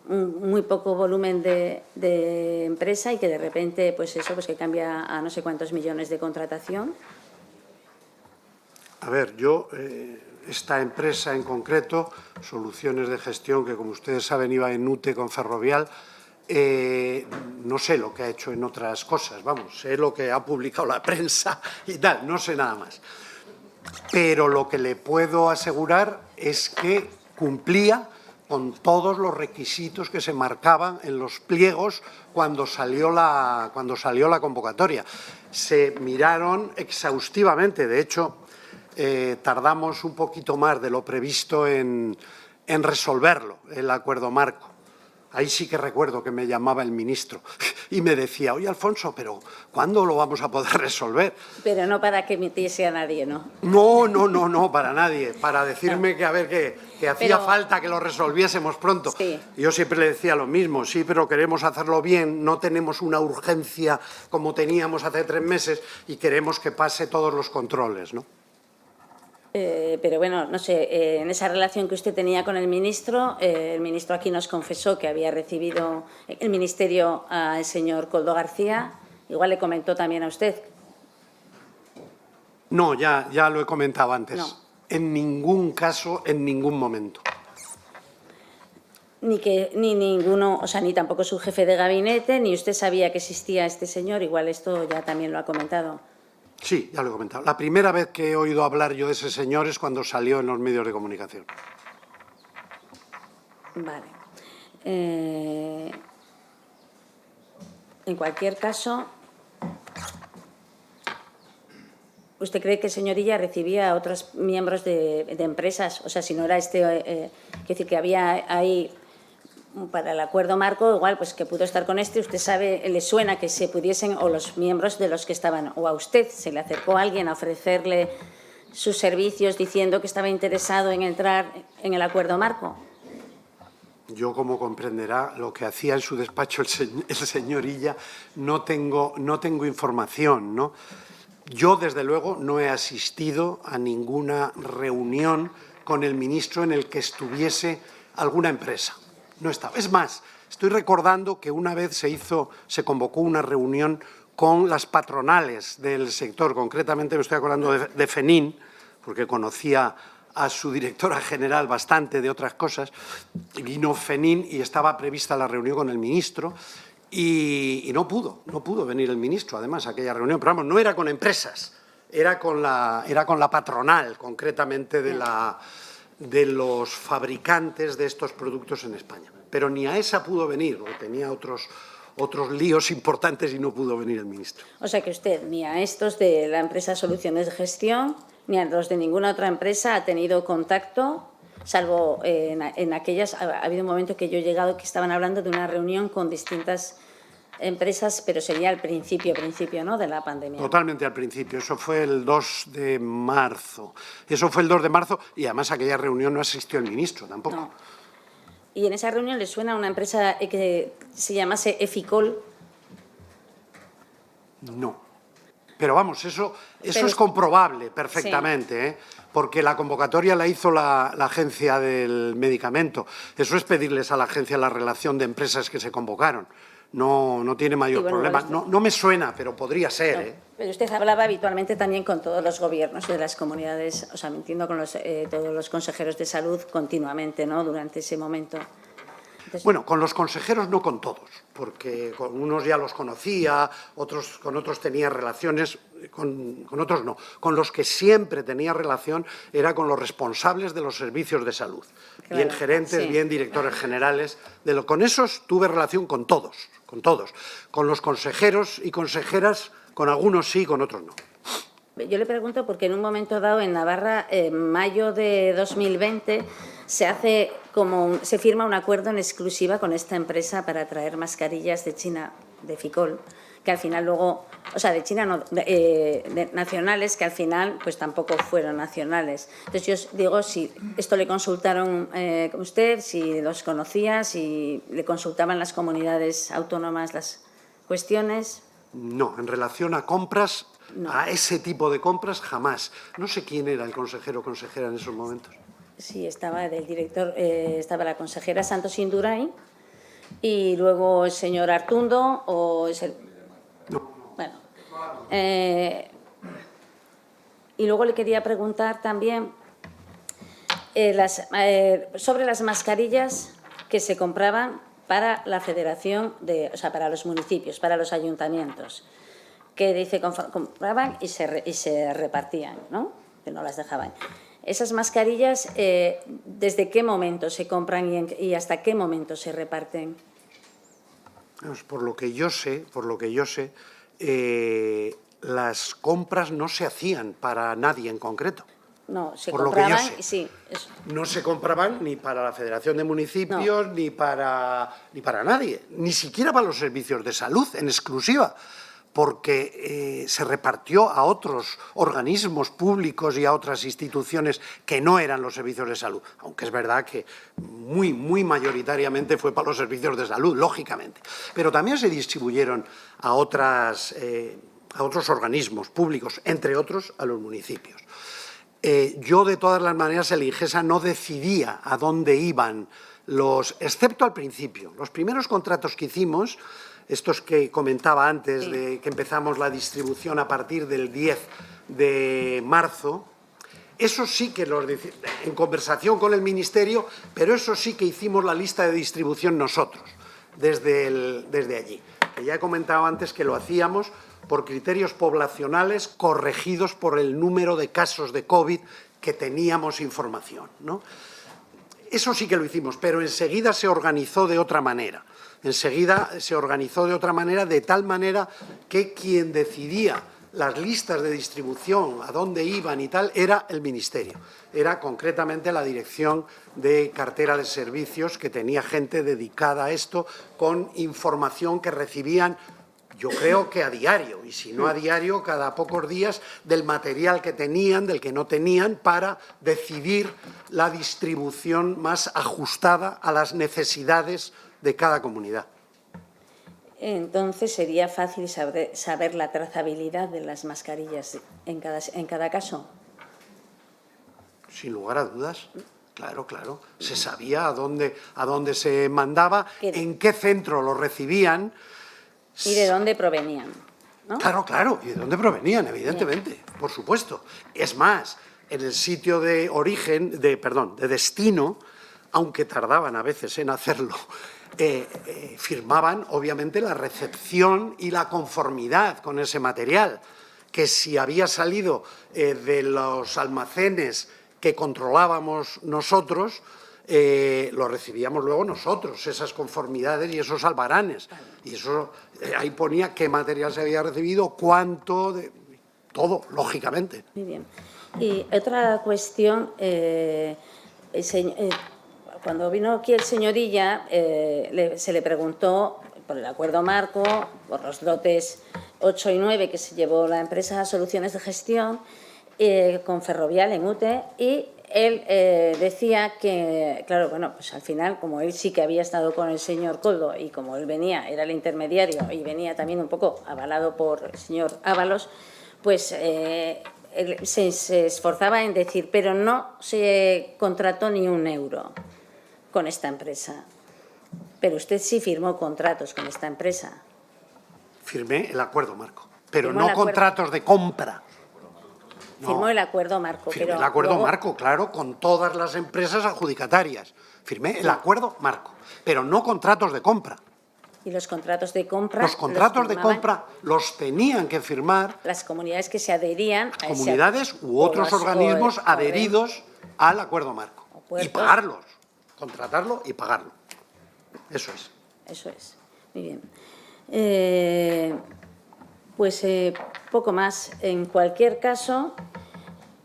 muy poco volumen de empresa, y que de repente pues que cambia a no sé cuántos millones de contratación. A ver, esta empresa en concreto, Soluciones de Gestión, que como ustedes saben iba en UTE con Ferrovial, no sé lo que ha hecho en otras cosas, vamos, sé lo que ha publicado la prensa y tal, no sé nada más. Pero lo que le puedo asegurar es que cumplía con todos los requisitos que se marcaban en los pliegos cuando salió la convocatoria. Se miraron exhaustivamente, de hecho, tardamos un poquito más de lo previsto en resolverlo, el acuerdo marco. Ahí sí que recuerdo que me llamaba el ministro y me decía, oye, Alfonso, pero ¿cuándo lo vamos a poder resolver? Pero no para que metiese a nadie, ¿no? No, para nadie. Para decirme que, a ver, que hacía Pero- falta que lo resolviésemos pronto. Sí. Yo siempre le decía lo mismo, sí, pero queremos hacerlo bien, no tenemos una urgencia como teníamos hace 3 meses y queremos que pase todos los controles, ¿no? Pero bueno, no sé, en esa relación que usted tenía con el ministro aquí nos confesó que había recibido el ministerio al señor Koldo García, igual le comentó también a usted. No, ya lo he comentado antes. No. En ningún caso, en ningún momento. Ni ninguno, o sea, ni tampoco su jefe de gabinete, ni usted sabía que existía este señor, igual esto ya también lo ha comentado. Sí, ya lo he comentado. La primera vez que he oído hablar yo de ese señor es cuando salió en los medios de comunicación. Vale. En cualquier caso, ¿usted cree que el señor Illa recibía a otros miembros de empresas? O sea, si no era quiero decir que había ahí para el acuerdo marco, igual pues que pudo estar con usted sabe, le suena que se pudiesen, o los miembros de los que estaban, o a usted se le acercó alguien a ofrecerle sus servicios diciendo que estaba interesado en entrar en el acuerdo marco. Yo, como comprenderá, lo que hacía en su despacho el señor Illa, no tengo información, ¿no? Yo, desde luego, no he asistido a ninguna reunión con el ministro en el que estuviese alguna empresa. No estaba. Es más, estoy recordando que una vez se convocó una reunión con las patronales del sector, concretamente me estoy acordando de FENIN, porque conocía a su directora general bastante de otras cosas, vino FENIN y estaba prevista la reunión con el ministro y no pudo venir el ministro, además, a aquella reunión. Pero vamos, no era con empresas, era con la patronal, concretamente de los fabricantes de estos productos en España. Pero ni a esa pudo venir, porque tenía otros líos importantes y no pudo venir el ministro. O sea que usted ni a estos de la empresa Soluciones de Gestión ni a los de ninguna otra empresa ha tenido contacto, salvo en aquellas. Ha habido un momento que yo he llegado que estaban hablando de una reunión con distintas empresas, pero sería al principio, ¿no?, de la pandemia. Totalmente al principio, eso fue el 2 de marzo. Eso fue el 2 de marzo y además a aquella reunión no asistió el ministro tampoco. No. ¿Y en esa reunión le suena a una empresa que se llamase Eficol? No. Pero vamos, eso es comprobable perfectamente, Sí. ¿eh? Porque la convocatoria la hizo la Agencia del Medicamento. Eso es pedirles a la agencia la relación de empresas que se convocaron. No tiene mayor problema. No me suena, pero podría ser, ¿eh? Pero usted hablaba habitualmente también con todos los gobiernos de las comunidades, o sea, me entiendo con todos los consejeros de salud continuamente, ¿no?, durante ese momento. Entonces, Bueno, con los consejeros no con todos, porque con unos ya los conocía, con otros tenía relaciones, con otros no. Con los que siempre tenía relación era con los responsables de los servicios de salud, Claro, bien gerentes, sí. bien directores generales. Con esos tuve relación con todos, con todos. Con los consejeros y consejeras, con algunos sí, con otros no. yo le pregunto porque en un momento dado en Navarra, en mayo de 2020, se firma un acuerdo en exclusiva con esta empresa para traer mascarillas de China, de Ficol, que al final luego, o sea, de China no, nacionales, que al final pues tampoco fueron nacionales. Entonces yo digo, si esto le consultaron con usted, si los conocía, si le consultaban las comunidades autónomas las cuestiones. No, en relación a compras, No. a ese tipo de compras, jamás. No sé quién era el consejero o consejera en esos momentos. Sí, estaba del director, estaba la consejera Santos Indurain y luego el señor Artundo o es el... No. Bueno. Y luego le quería preguntar también sobre las mascarillas que se compraban para la federación, o sea, para los municipios, para los ayuntamientos, que dice compraban y se repartían, ¿no?, que no las dejaban. Esas mascarillas, ¿desde qué momento se compran y hasta qué momento se reparten? Pues por lo que yo sé, las compras no se hacían para nadie en concreto. No, se por lo que yo compraban, sé. sí. Eso. No se compraban ni para la Federación de Municipios ni para nadie, ni siquiera para los servicios de salud en exclusiva, porque se repartió a otros organismos públicos y a otras instituciones que no eran los servicios de salud, aunque es verdad que muy mayoritariamente fue para los servicios de salud, lógicamente. Pero también se distribuyeron a otros organismos públicos, entre otros a los municipios. Yo, de todas las maneras, el IGESA no decidía a dónde iban excepto al principio. Los primeros contratos que hicimos, estos que comentaba antes, de que empezamos la distribución a partir del 10 de marzo, eso sí que en conversación con el Ministerio, pero eso sí que hicimos la lista de distribución nosotros, desde allí. Que ya he comentado antes que lo hacíamos por criterios poblacionales corregidos por el número de casos de COVID que teníamos información, ¿no? Eso sí que lo hicimos, pero enseguida se organizó de otra manera. Enseguida se organizó de otra manera, de tal manera que quien decidía las listas de distribución, a dónde iban y tal, era el Ministerio. Era concretamente la Dirección de Cartera de Servicios, que tenía gente dedicada a esto, con información que recibían, yo creo que a diario, y si no a diario, cada pocos días, del material que tenían, del que no tenían, para decidir la distribución más ajustada a las necesidades de cada comunidad. Entonces, ¿sería fácil saber la trazabilidad de las mascarillas en cada caso? Sin lugar a dudas. Claro, claro. Se sabía a dónde se mandaba, en qué centro lo recibían. ¿Y de dónde provenían? ¿No? Claro, claro. Y de dónde provenían, evidentemente, por supuesto. Es más, en el sitio de origen, de destino, aunque tardaban a veces en hacerlo, firmaban, obviamente, la recepción y la conformidad con ese material, que si había salido de los almacenes que controlábamos nosotros, lo recibíamos luego nosotros, esas conformidades y esos albaranes. Y eso, ahí ponía qué material se había recibido, cuánto, todo, lógicamente. Muy bien. Y otra cuestión, cuando vino aquí el señor Illa, se le preguntó por el acuerdo marco, por los lotes 8 y 9 que se llevó la empresa Soluciones de Gestión con Ferrovial en UTE, y él decía que, claro, bueno, pues al final, como él sí que había estado con el señor Koldo y como él venía, era el intermediario y venía también un poco avalado por el señor Ábalos, pues él se esforzaba en decir, pero no se contrató ni un euro con esta empresa. Pero usted sí firmó contratos con esta empresa. Firmé el acuerdo marco, pero Firmó no el acuerdo. Contratos de compra. No. Firmó el acuerdo marco. Firmé pero el acuerdo luego, marco, claro, con todas las empresas adjudicatarias. Firmé el acuerdo marco, pero no contratos de compra. Y los contratos de compra. Los contratos de firmaban compra los tenían que firmar las comunidades que se adherían a ese comunidades u otros organismos adheridos al acuerdo marco. Y pagarlos, contratarlo y pagarlo. Eso es. Eso es. Muy bien. Pues poco más. En cualquier caso,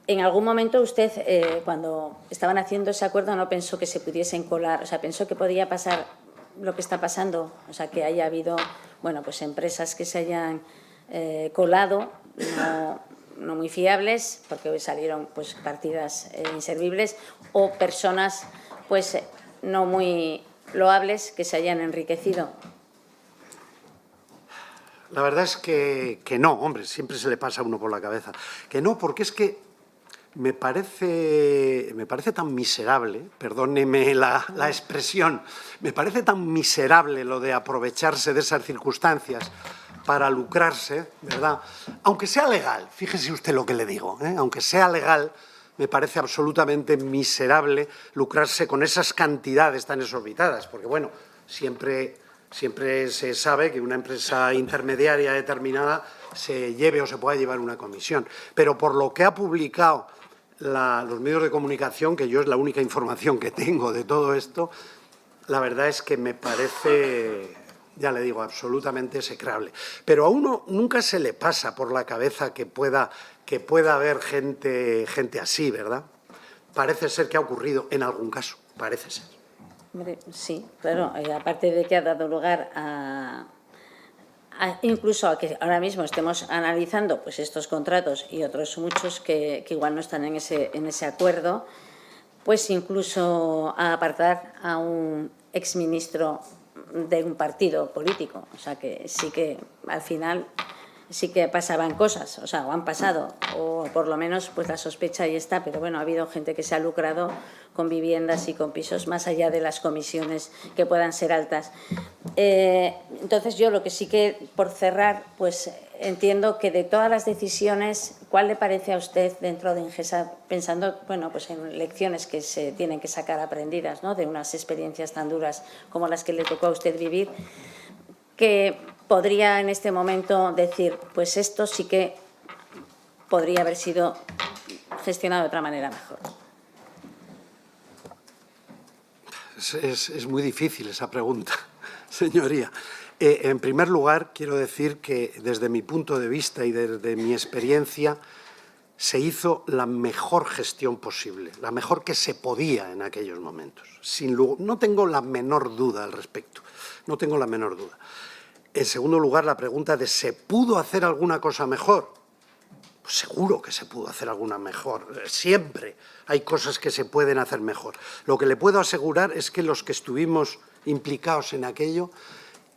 en algún momento usted, cuando estaban haciendo ese acuerdo, no pensó que se pudiesen colar, o sea, pensó que podía pasar lo que está pasando, o sea, que haya habido, bueno, pues empresas que se hayan colado, no muy fiables, porque hoy salieron pues partidas inservibles, o personas pues no muy loables que se hayan enriquecido. La verdad es que no, hombre, siempre se le pasa a uno por la cabeza. Que no, porque es que me parece tan miserable, perdóneme la expresión, me parece tan miserable lo de aprovecharse de esas circunstancias para lucrarse, ¿verdad? Aunque sea legal, fíjese usted lo que le digo, aunque sea legal, me parece absolutamente miserable lucrarse con esas cantidades tan exorbitadas, porque, bueno, siempre se sabe que una empresa intermediaria determinada se lleve o se pueda llevar una comisión. Pero por lo que ha publicado los medios de comunicación, que yo es la única información que tengo de todo esto, la verdad es que me parece ya le digo, absolutamente execrable. Pero a uno nunca se le pasa por la cabeza que pueda haber gente así, ¿verdad? Parece ser que ha ocurrido en algún caso, parece ser. Hombre, sí, claro, aparte de que ha dado lugar incluso a que ahora mismo estemos analizando pues estos contratos y otros muchos que igual no están en ese acuerdo, pues incluso a apartar a un exministro de un partido político. O sea que sí que al final sí que pasaban cosas, o sea, o han pasado, o por lo menos pues la sospecha ahí está, pero bueno, ha habido gente que se ha lucrado con viviendas y con pisos más allá de las comisiones que puedan ser altas. Entonces yo lo que sí que, por cerrar, pues entiendo que de todas las decisiones, ¿cuál le parece a usted dentro de Ingesa, pensando, bueno, pues en lecciones que se tienen que sacar aprendidas, ¿no?, de unas experiencias tan duras como las que le tocó a usted vivir, que podría en este momento decir, pues esto sí que podría haber sido gestionado de otra manera mejor? Es muy difícil esa pregunta, señoría. En primer lugar, quiero decir que desde mi punto de vista y desde mi experiencia se hizo la mejor gestión posible, la mejor que se podía en aquellos momentos. No tengo la menor duda al respecto, no tengo la menor duda. En segundo lugar, la pregunta de ¿se pudo hacer alguna cosa mejor? Pues seguro que se pudo hacer alguna mejor. Siempre hay cosas que se pueden hacer mejor. Lo que le puedo asegurar es que los que estuvimos implicados en aquello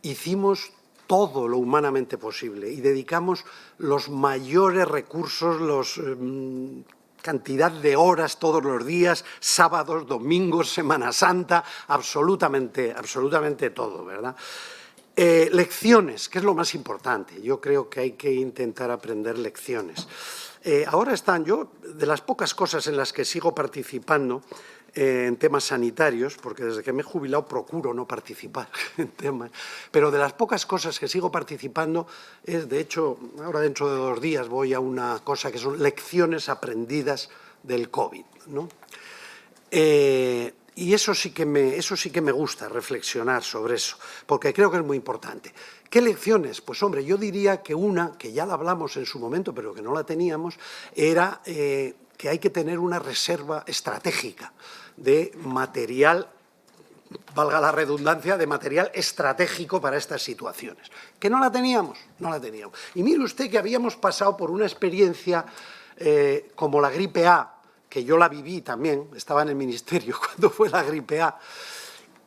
hicimos todo lo humanamente posible y dedicamos los mayores recursos, cantidad de horas todos los días, sábados, domingos, Semana Santa, absolutamente todo, ¿verdad? Lecciones, que es lo más importante. Yo creo que hay que intentar aprender lecciones. Ahora de las pocas cosas en las que sigo participando en temas sanitarios, porque desde que me he jubilado procuro no participar en temas, pero de las pocas cosas que sigo participando es, de hecho, ahora dentro de 2 días voy a una cosa que son lecciones aprendidas del COVID, ¿no? Y eso sí que me gusta, reflexionar sobre eso, porque creo que es muy importante. ¿Qué lecciones? Pues, hombre, yo diría que una, que ya la hablamos en su momento, pero que no la teníamos, era que hay que tener una reserva estratégica de material, valga la redundancia, de material estratégico para estas situaciones. ¿Que no la teníamos? No la teníamos. Y mire usted que habíamos pasado por una experiencia como la gripe A, que yo la viví también, estaba en el Ministerio cuando fue la gripe A.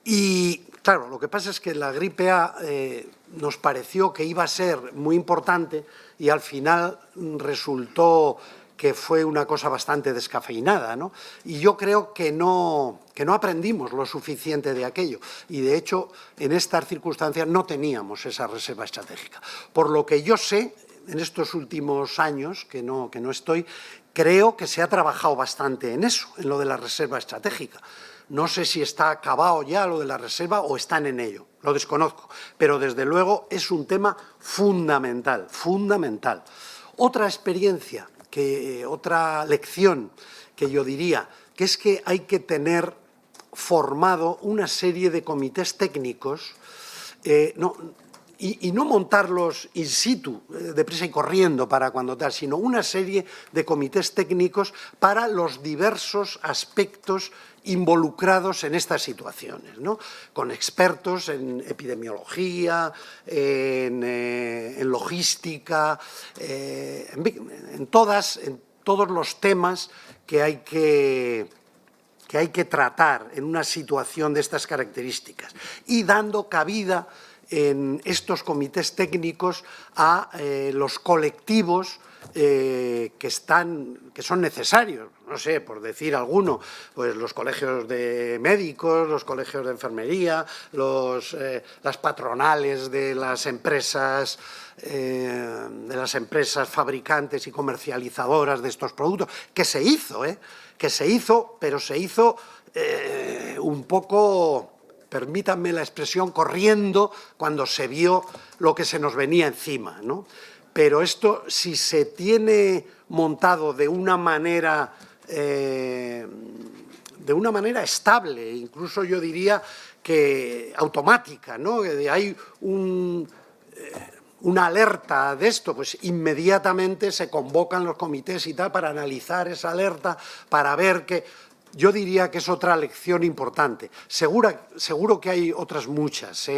Y, claro, lo que pasa es que la gripe A nos pareció que iba a ser muy importante y al final resultó que fue una cosa bastante descafeinada, ¿no? Y yo creo que no aprendimos lo suficiente de aquello. Y, de hecho, en estas circunstancias no teníamos esa reserva estratégica. Por lo que yo sé, en estos últimos años, que no estoy, creo que se ha trabajado bastante en eso, en lo de la reserva estratégica. No sé si está acabado ya lo de la reserva o están en ello, lo desconozco, pero desde luego es un tema fundamental, fundamental. Otra experiencia, otra lección que yo diría, que es que hay que tener formado una serie de comités técnicos, y no montarlos in situ, deprisa y corriendo para cuando tal, sino una serie de comités técnicos para los diversos aspectos involucrados en estas situaciones, ¿no? Con expertos en epidemiología, en logística, en todos los temas que hay que tratar en una situación de estas características y dando cabida en estos comités técnicos a los colectivos que son necesarios, no sé, por decir alguno, pues los colegios de médicos, los colegios de enfermería, las patronales de las empresas fabricantes y comercializadoras de estos productos, que se hizo, pero se hizo un poco, permítanme la expresión, corriendo cuando se vio lo que se nos venía encima, ¿no? Pero esto, si se tiene montado de una manera estable, incluso yo diría automática, ¿no? Hay una alerta de esto, pues inmediatamente se convocan los comités y tal para analizar esa alerta, para ver que... Yo diría que es otra lección importante. Seguro que hay otras muchas,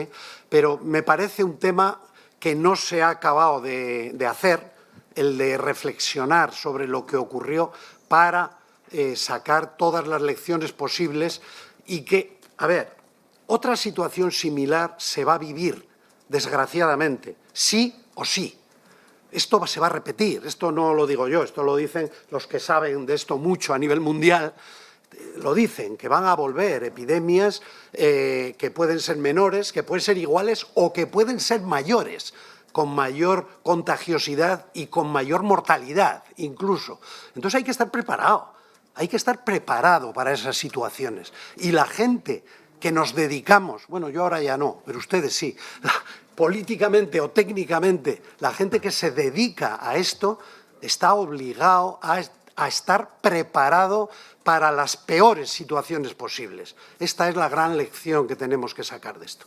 pero me parece un tema que no se ha acabado de hacer, el de reflexionar sobre lo que ocurrió para sacar todas las lecciones posibles y que, a ver, otra situación similar se va a vivir, desgraciadamente, sí o sí. Esto se va a repetir, esto no lo digo yo, esto lo dicen los que saben de esto mucho a nivel mundial. Lo dicen, que van a volver epidemias que pueden ser menores, que pueden ser iguales o que pueden ser mayores, con mayor contagiosidad y con mayor mortalidad incluso. Entonces hay que estar preparado para esas situaciones. Y la gente que nos dedicamos, bueno, yo ahora ya no, pero ustedes sí, políticamente o técnicamente, la gente que se dedica a esto está obligado a estar preparado para las peores situaciones posibles. Esta es la gran lección que tenemos que sacar de esto.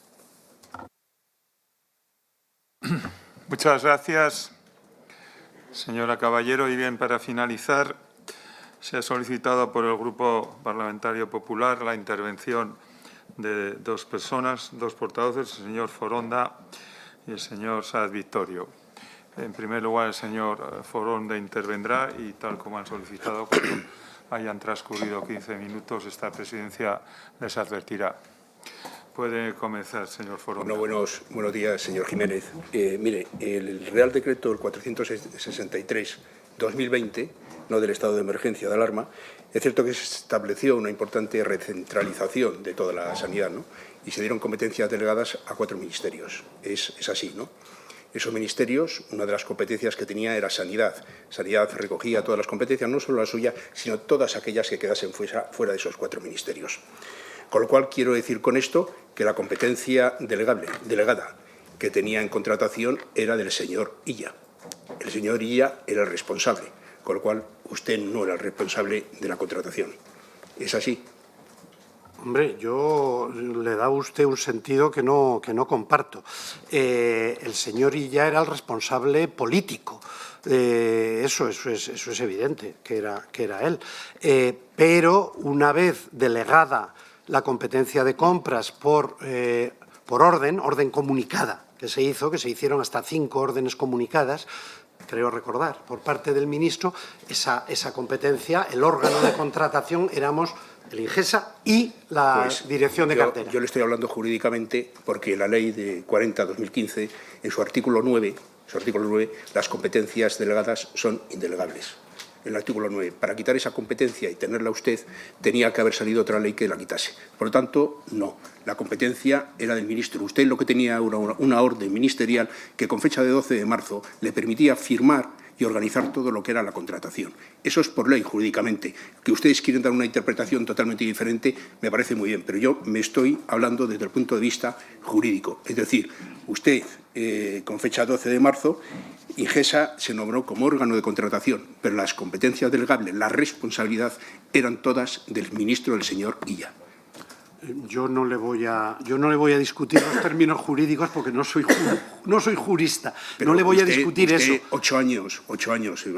Muchas gracias, señora Caballero. Y bien, para finalizar, se ha solicitado por el Grupo Parlamentario Popular la intervención de dos personas, dos portavoces, el señor Foronda y el señor Sáez Victorio. En primer lugar, el señor Foronda intervendrá y, tal como han solicitado, cuando hayan transcurrido 15 minutos, esta presidencia les advertirá. Puede comenzar, señor Foronda. Bueno, buenos días, señor Jiménez. Mire, el Real Decreto 463/2020, no del estado de emergencia de alarma, es cierto que se estableció una importante recentralización de toda la sanidad, ¿no? Y se dieron competencias delegadas a 4 ministerios. Es así, ¿no? Esos ministerios, una de las competencias que tenía era sanidad. Sanidad recogía todas las competencias, no solo la suya, sino todas aquellas que quedasen fuera de esos 4 ministerios. Con lo cual, quiero decir con esto que la competencia delegada que tenía en contratación era del señor Illa. El señor Illa era el responsable, con lo cual usted no era el responsable de la contratación. ¿Es así? Hombre, le da a usted un sentido que no comparto. El señor Illa era el responsable político. Eso es evidente, que era él. Pero una vez delegada la competencia de compras por orden comunicada, que se hicieron hasta 5 órdenes comunicadas, creo recordar, por parte del ministro, esa competencia, el órgano de contratación éramos el Ingesa y la Dirección de Cartera. Yo le estoy hablando jurídicamente porque la Ley de 40/2015, en su artículo 9, las competencias delegadas son indelegables. En el artículo 9, para quitar esa competencia y tenerla usted, tenía que haber salido otra ley que la quitase. Por lo tanto, no. La competencia era del ministro. Usted lo que tenía era una orden ministerial que con fecha de 12 de marzo le permitía firmar y organizar todo lo que era la contratación. Eso es por ley, jurídicamente. Que ustedes quieren dar una interpretación totalmente diferente me parece muy bien, pero yo me estoy hablando desde el punto de vista jurídico. Es decir, usted, con fecha 12 de marzo, Ingesa se nombró como órgano de contratación, pero las competencias delegables, la responsabilidad, eran todas del ministro, del señor Illa. Yo no le voy a discutir los términos jurídicos porque no soy jurista. Pero no le voy usted, a discutir eso. 8 años, ha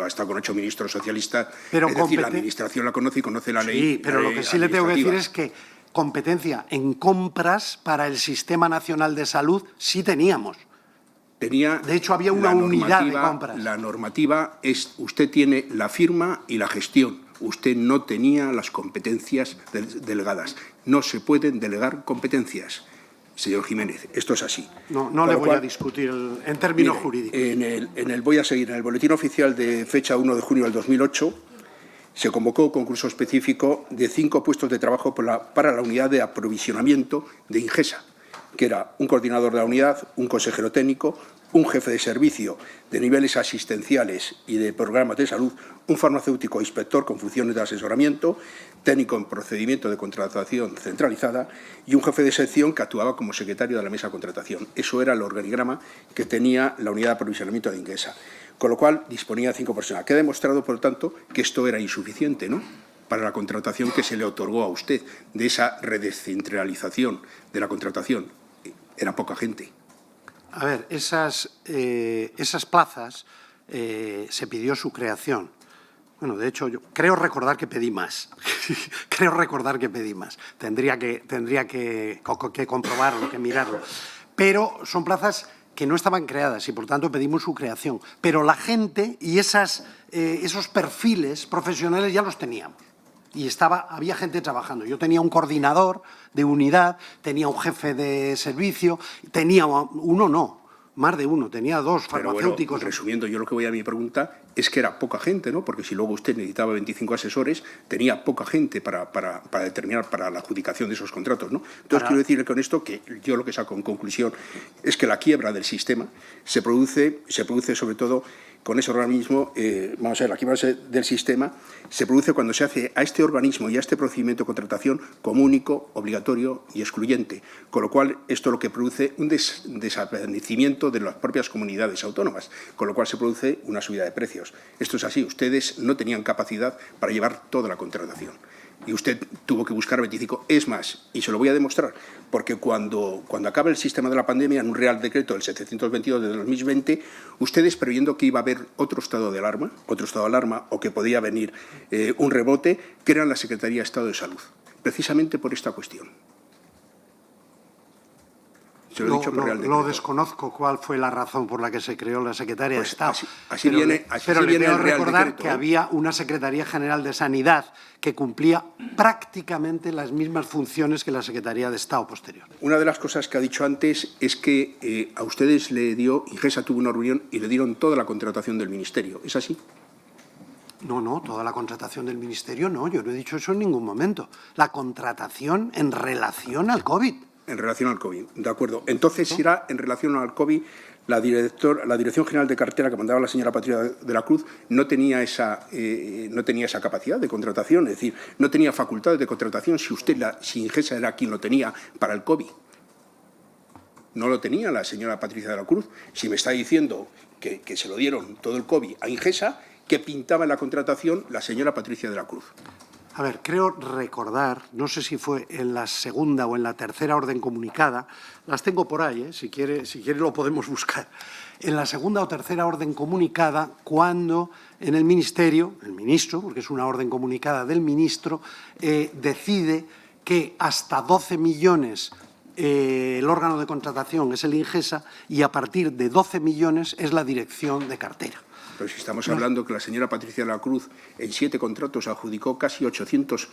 estado con 8 ministros socialistas. Pero es decir, la administración la conoce y conoce la ley. Sí, pero lo que sí le tengo que decir es que competencia en compras para el Sistema Nacional de Salud sí teníamos. De hecho, había una unidad de compras. La normativa es, usted tiene la firma y la gestión. Usted no tenía las competencias delegadas. No se pueden delegar competencias, señor Jiménez. Esto es así. No le voy a discutir en términos jurídicos. Voy a seguir. En el Boletín Oficial de fecha 1 de junio del 2008 se convocó concurso específico de 5 puestos de trabajo para la unidad de aprovisionamiento de Ingesa, que era un coordinador de la unidad, un consejero técnico, un jefe de servicio de niveles asistenciales y de programas de salud, un farmacéutico inspector con funciones de asesoramiento, técnico en procedimiento de contratación centralizada y un jefe de sección que actuaba como secretario de la mesa de contratación. Eso era el organigrama que tenía la unidad de aprovisionamiento de Ingesa, con lo cual disponía de 5 personas. Queda demostrado, por lo tanto, que esto era insuficiente, ¿no? para la contratación que se le otorgó a usted, de esa redescentralización de la contratación. Era poca gente. A ver, esas plazas se pidió su creación. Bueno, de hecho, yo creo recordar que pedí más. Creo recordar que pedí más. Tendría que comprobarlo, que mirarlo. Pero son plazas que no estaban creadas y, por tanto, pedimos su creación. Pero la gente y esos perfiles profesionales ya los teníamos. Y había gente trabajando. Yo tenía un coordinador de unidad, tenía un jefe de servicio, tenía más de uno, tenía dos farmacéuticos. Bueno, resumiendo, yo lo que voy a mi pregunta es que era poca gente, ¿no? Porque si luego usted necesitaba 25 asesores, tenía poca gente para determinar, para la adjudicación de esos contratos, ¿no? Entonces, quiero decir con esto que yo lo que saco en conclusión es que la quiebra del sistema se produce sobre todo con ese organismo. Vamos a ver, la quiebra del sistema se produce cuando se hace a este organismo y a este procedimiento de contratación como único, obligatorio y excluyente, con lo cual esto lo que produce un desabastecimiento de las propias comunidades autónomas, con lo cual se produce una subida de precios. Esto es así, ustedes no tenían capacidad para llevar toda la contratación. Y usted tuvo que buscar 25. Es más, y se lo voy a demostrar, porque cuando acabe el sistema de la pandemia, en un Real Decreto del 722 de 2020, ustedes, previendo que iba a haber otro estado de alarma, o que podía venir un rebote, crean la Secretaría de Estado de Salud, precisamente por esta cuestión. Se lo he dicho por Real Decreto. Lo desconozco cuál fue la razón por la que se creó la Secretaría de Estado. Así viene le quiero el Real recordar Decreto, que había una Secretaría General de Sanidad que cumplía prácticamente las mismas funciones que la Secretaría de Estado posterior. Una de las cosas que ha dicho antes es que a ustedes Ingesa tuvo una reunión y le dieron toda la contratación del Ministerio. ¿Es así? No, toda la contratación del Ministerio no, yo no he dicho eso en ningún momento. La contratación en relación al COVID. En relación al COVID, de acuerdo. Entonces, si era en relación al COVID, la Dirección General de Cartera que mandaba la señora Patricia de la Cruz no tenía esa capacidad de contratación, es decir, no tenía facultades de contratación si Ingesa era quien lo tenía para el COVID. No lo tenía la señora Patricia de la Cruz. Si me está diciendo que se lo dieron todo el COVID a Ingesa, ¿qué pintaba en la contratación la señora Patricia de la Cruz? A ver, creo recordar, no sé si fue en la segunda o en la tercera orden comunicada, las tengo por ahí, si quiere lo podemos buscar. En la segunda o tercera orden comunicada, cuando en el Ministerio, el ministro, porque es una orden comunicada del ministro, decide que hasta 12 millones el órgano de contratación es el Ingesa y a partir de 12 millones es la dirección de cartera. Pero si estamos hablando que la señora Patricia de la Cruz en 7 contratos adjudicó casi 800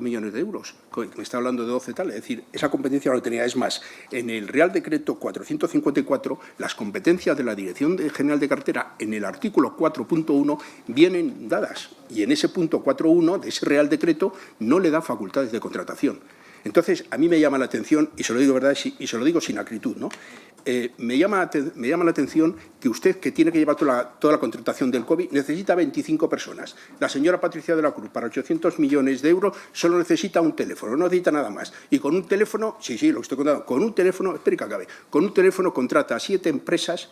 millones de euros. Me está hablando de 12 tal. Es decir, esa competencia no la tenía. Es más, en el Real Decreto 454, las competencias de la Dirección General de Cartera en el artículo 4.1 vienen dadas. Y en ese punto 4.1 de ese Real Decreto no le da facultades de contratación. Entonces, a mí me llama la atención, y se lo digo verdad, y se lo digo sin acritud, ¿no? Me llama la atención que usted, que tiene que llevar toda la contratación del COVID, necesita 25 personas. La señora Patricia de la Cruz, para 800 millones de euros, solo necesita un teléfono, no necesita nada más. Y con un teléfono, sí, lo estoy contando, con un teléfono, espere que acabe, con un teléfono contrata a 7 empresas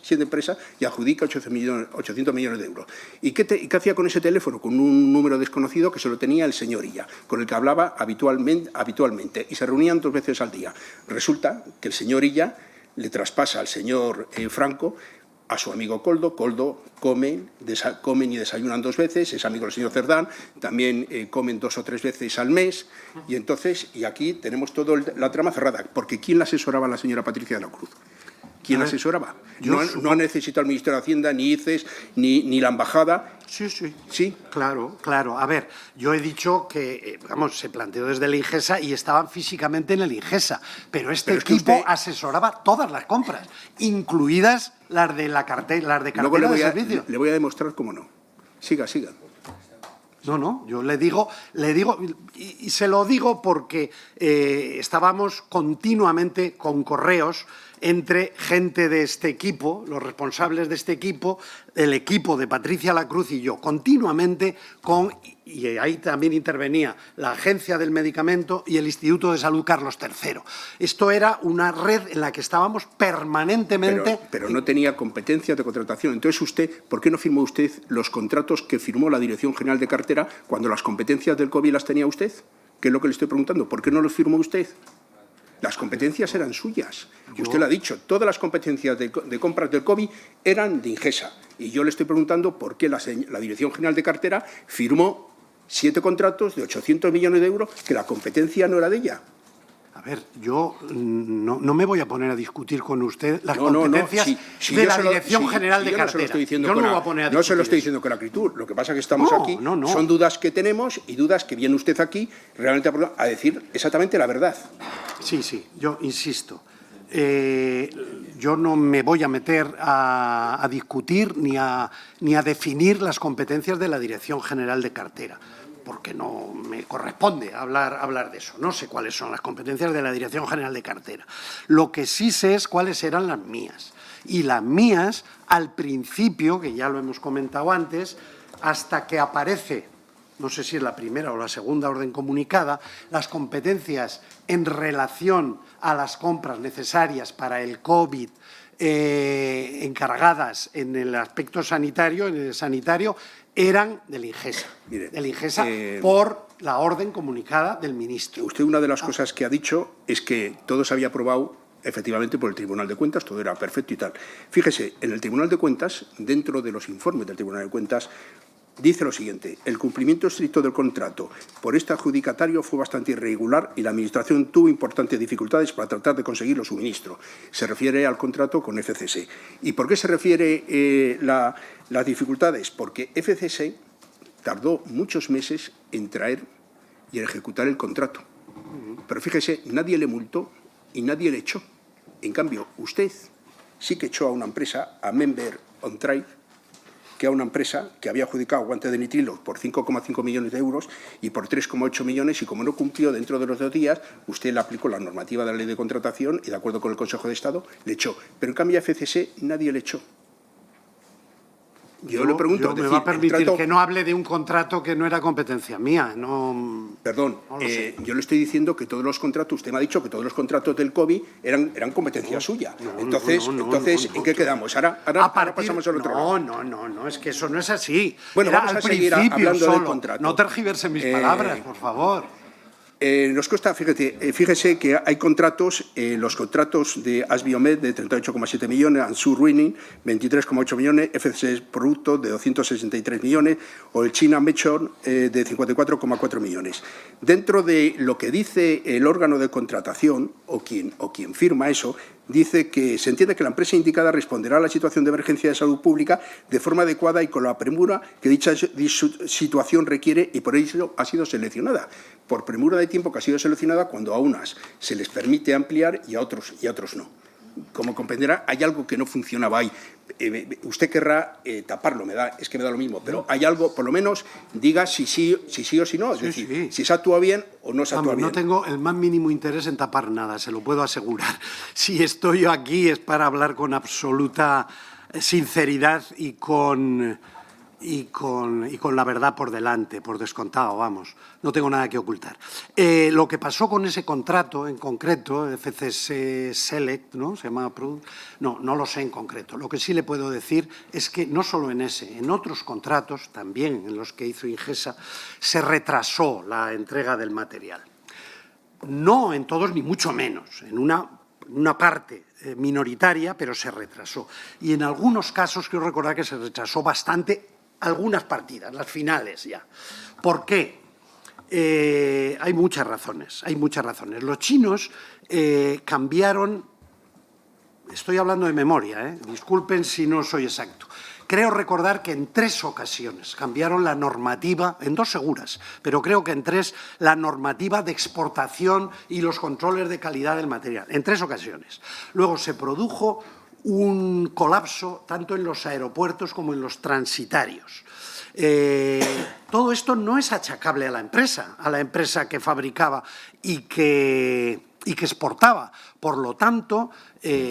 y adjudica 800 millones de euros. ¿Y qué hacía con ese teléfono? Con un número desconocido que se lo tenía el señor Illa, con el que hablaba habitualmente, y se reunían 2 veces al día. Resulta que el señor Illa le traspasa al señor Franco a su amigo Coldo. Coldo comen y desayunan 2 veces, es amigo del señor Cerdán, también comen 2 o 3 veces al mes, y aquí tenemos toda la trama cerrada, porque ¿quién la asesoraba a la señora Patricia de la Cruz? ¿Quién la asesoraba? No ha necesitado el Ministerio de Hacienda, ni ICES, ni la Embajada. Sí, claro. A ver, yo he dicho que, se planteó desde el Ingesa y estaban físicamente en el Ingesa, pero equipo asesoraba todas las compras, incluidas las de cartera de servicio. Le voy a demostrar cómo no. Siga. No, yo le digo, y se lo digo porque estábamos continuamente con correos entre gente de este equipo, los responsables de este equipo, el equipo de Patricia Lacruz y yo, continuamente y ahí también intervenía la Agencia del Medicamento y el Instituto de Salud Carlos III. Esto era una red en la que estábamos permanentemente... Pero no tenía competencia de contratación. Entonces usted, ¿por qué no firmó usted los contratos que firmó la Dirección General de Cartera cuando las competencias del COVID las tenía usted? ¿Qué es lo que le estoy preguntando? ¿Por qué no los firmó usted? Las competencias eran suyas. Y usted lo ha dicho, todas las competencias de compras del COVID eran de Ingesa. Y yo le estoy preguntando por qué la Dirección General de Cartera firmó 7 contratos de 800 millones de euros, que la competencia no era de ella. A ver, yo no me voy a poner a discutir con usted las competencias de la Dirección General de Cartera. No se lo estoy diciendo con acritud. Lo que pasa es que estamos aquí, son dudas que tenemos y dudas que viene usted aquí realmente a decir exactamente la verdad. Sí, yo insisto. Yo no me voy a meter a discutir ni a definir las competencias de la Dirección General de Cartera, porque no me corresponde hablar de eso. No sé cuáles son las competencias de la Dirección General de Cartera. Lo que sí sé es cuáles eran las mías. Y las mías, al principio, que ya lo hemos comentado antes, hasta que aparece, no sé si es la primera o la segunda orden comunicada, las competencias en relación a las compras necesarias para el COVID encargadas en el aspecto sanitario, eran del Ingesa. Mire, del Ingesa por la orden comunicada del ministro. Usted, una de las cosas que ha dicho es que todo se había aprobado efectivamente por el Tribunal de Cuentas, todo era perfecto y tal. Fíjese, en el Tribunal de Cuentas, dentro de los informes del Tribunal de Cuentas, dice lo siguiente: el cumplimiento estricto del contrato por este adjudicatario fue bastante irregular y la Administración tuvo importantes dificultades para tratar de conseguir los suministros. Se refiere al contrato con FCS. ¿Y por qué se refiere las dificultades? Porque FCS tardó muchos meses en traer y en ejecutar el contrato. Pero fíjese, nadie le multó y nadie le echó. En cambio, usted sí que echó a una empresa, a Member On Trade, que a una empresa que había adjudicado guantes de nitrilo por 5,5 millones de euros y por 3,8 millones, y como no cumplió dentro de los 2 días, usted le aplicó la normativa de la Ley de Contratación y, de acuerdo con el Consejo de Estado, le echó. Pero en cambio a FCS nadie le echó. Yo le pregunto... me va a permitir que no hable de un contrato que no era competencia mía. Perdón, yo le estoy diciendo que todos los contratos, usted me ha dicho que todos los contratos del COVID eran competencia suya. Entonces, ¿en qué quedamos? Ahora pasamos al otro lado. No, es que eso no es así. Bueno, era vamos a al seguir principio hablando solo. del contrato. No tergiverse mis palabras, por favor. Nos cuesta, fíjese que hay contratos, los contratos de Asbiomed de 38,7 millones, Ansur Ruining 23,8 millones, FCS Producto de 263 millones o el China Mechon de 54,4 millones. Dentro de lo que dice el órgano de contratación o quien firma eso, dice que se entiende que la empresa indicada responderá a la situación de emergencia de salud pública de forma adecuada y con la premura que dicha situación requiere, y por ello ha sido seleccionada. Por premura de tiempo que ha sido seleccionada cuando a unas se les permite ampliar y a otros no. Como comprenderá, hay algo que no funcionaba ahí. Usted querrá taparlo, es que me da lo mismo, pero hay algo, por lo menos, diga si sí o si no. Es decir, si se actúa bien o no se actúa bien. No tengo el más mínimo interés en tapar nada, se lo puedo asegurar. Si estoy aquí es para hablar con absoluta sinceridad y con la verdad por delante, por descontado, vamos. No tengo nada que ocultar. Lo que pasó con ese contrato en concreto, FCS Select, ¿no? Se llama Product. No lo sé en concreto. Lo que sí le puedo decir es que no solo en ese, en otros contratos, también en los que hizo Ingesa, se retrasó la entrega del material. No en todos, ni mucho menos. En una parte minoritaria, pero se retrasó. Y en algunos casos, quiero recordar que se retrasó bastante algunas partidas, las finales ya. ¿Por qué? Hay muchas razones. Los chinos cambiaron, estoy hablando de memoria, disculpen si no soy exacto. Creo recordar que en 3 ocasiones cambiaron la normativa, en 2 seguras, pero creo que en 3, la normativa de exportación y los controles de calidad del material, en 3 ocasiones. Luego se produjo un colapso tanto en los aeropuertos como en los transitarios. Todo esto no es achacable a la empresa que fabricaba y que y que exportaba. Por lo tanto,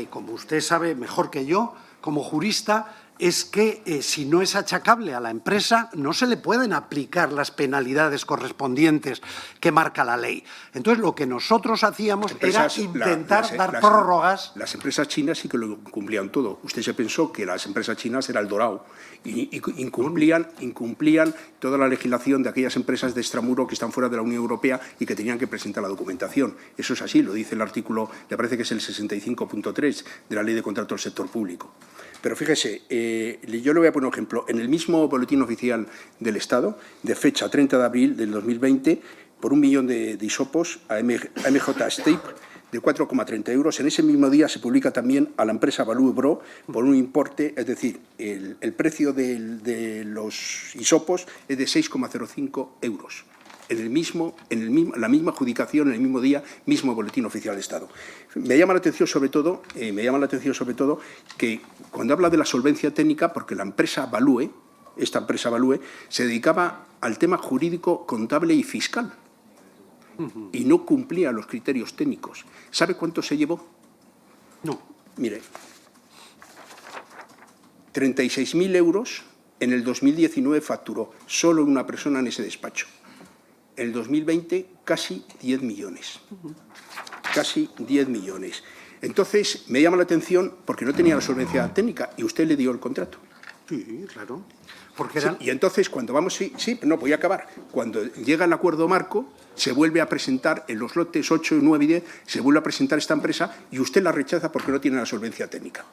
como usted sabe mejor que yo, como jurista, es que si no es achacable a la empresa, no se le pueden aplicar las penalidades correspondientes que marca la ley. Entonces, lo que nosotros hacíamos era intentar dar prórrogas. Las empresas chinas sí que lo cumplían todo. Usted se pensó que las empresas chinas era el dorado y incumplían toda la legislación de aquellas empresas de extramuro que están fuera de la Unión Europea y que tenían que presentar la documentación. Eso es así, lo dice el artículo, me parece que es el 65.3 de la Ley de Contrato del Sector Público. Pero fíjese, yo le voy a poner un ejemplo. En el mismo Boletín Oficial del Estado, de fecha 30 de abril del 2020, por 1 millón de hisopos a MJ State de 4,30 euros. En ese mismo día se publica también a la empresa Value Bro por un importe, es decir, el precio de los hisopos es de 6,05 euros. La misma adjudicación, en el mismo día, mismo Boletín Oficial del Estado. Me llama la atención sobre todo que cuando habla de la solvencia técnica, porque la empresa Value, esta empresa Value, se dedicaba al tema jurídico, contable y fiscal y no cumplía los criterios técnicos. ¿Sabe cuánto se llevó? No. Mire, 36.000 euros en el 2019 facturó solo una persona en ese despacho. En el 2020, casi 10 millones. Casi 10 millones. Entonces, me llama la atención porque no tenía la solvencia técnica y usted le dio el contrato. Sí, claro. Porque eran... Sí, y entonces, cuando vamos... no, voy a acabar. Cuando llega el acuerdo marco, se vuelve a presentar en los lotes 8, 9 y 10, se vuelve a presentar esta empresa y usted la rechaza porque no tiene la solvencia técnica.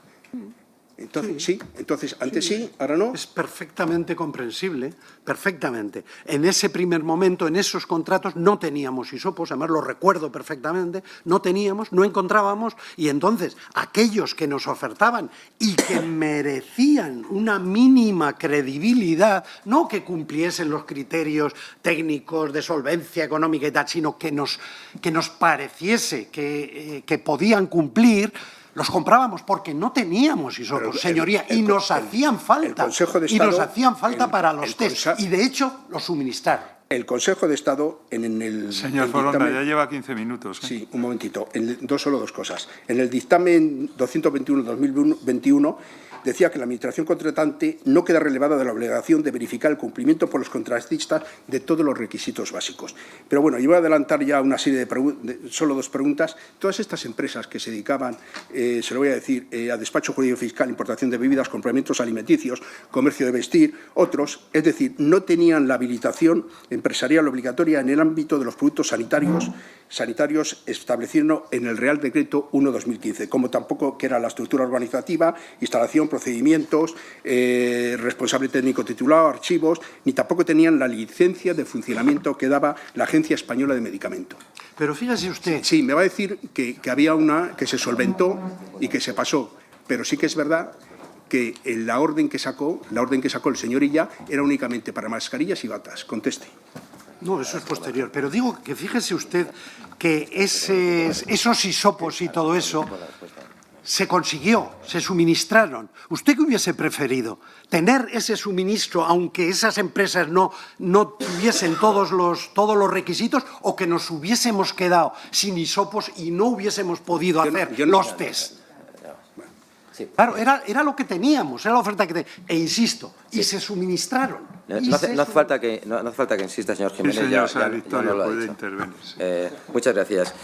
Entonces, entonces antes sí, ahora no. Es perfectamente comprensible, perfectamente. En ese primer momento, en esos contratos, no teníamos hisopos, además lo recuerdo perfectamente, no teníamos, no encontrábamos, y entonces aquellos que nos ofertaban y que merecían una mínima credibilidad, no que cumpliesen los criterios técnicos de solvencia económica y tal, sino que nos pareciese que podían cumplir, los comprábamos porque no teníamos hisopos, señoría, y nos hacían falta. El Consejo de Estado, y nos hacían falta para los test. Y, de hecho, los suministraron. El Consejo de Estado, en el... Señor Foronda, ya lleva 15 minutos. Sí, un momentito. Solo dos cosas. En el dictamen 221-2021 decía que la Administración contratante no queda relevada de la obligación de verificar el cumplimiento por los contratistas de todos los requisitos básicos. Pero bueno, yo voy a adelantar ya una serie solo dos preguntas. Todas estas empresas que se dedicaban, se lo voy a decir, a despacho jurídico fiscal, importación de bebidas, complementos alimenticios, comercio de vestir, otros, es decir, no tenían la habilitación empresarial obligatoria en el ámbito de los productos sanitarios estableciendo en el Real Decreto 1/2015, como tampoco que era la estructura organizativa, instalación, procedimientos, responsable técnico titulado, archivos, ni tampoco tenían la licencia de funcionamiento que daba la Agencia Española de Medicamento. Pero fíjese usted... Sí, me va a decir que había una que se solventó y que se pasó, pero sí que es verdad que la orden que sacó el señor Illa era únicamente para mascarillas y batas. Conteste. No, eso es posterior. Pero digo que fíjese usted que esos hisopos y todo eso se consiguió, se suministraron. ¿Usted qué hubiese preferido? ¿Tener ese suministro aunque esas empresas no tuviesen todos los requisitos, o que nos hubiésemos quedado sin hisopos y no hubiésemos podido hacer los test? Sí. Claro, era lo que teníamos, era la oferta que teníamos. E insisto, y se suministraron. No hace falta que insista, señor Jiménez. Sí, señor señor Victoria, no lo ha puede dicho. intervenir. Sí. Muchas gracias.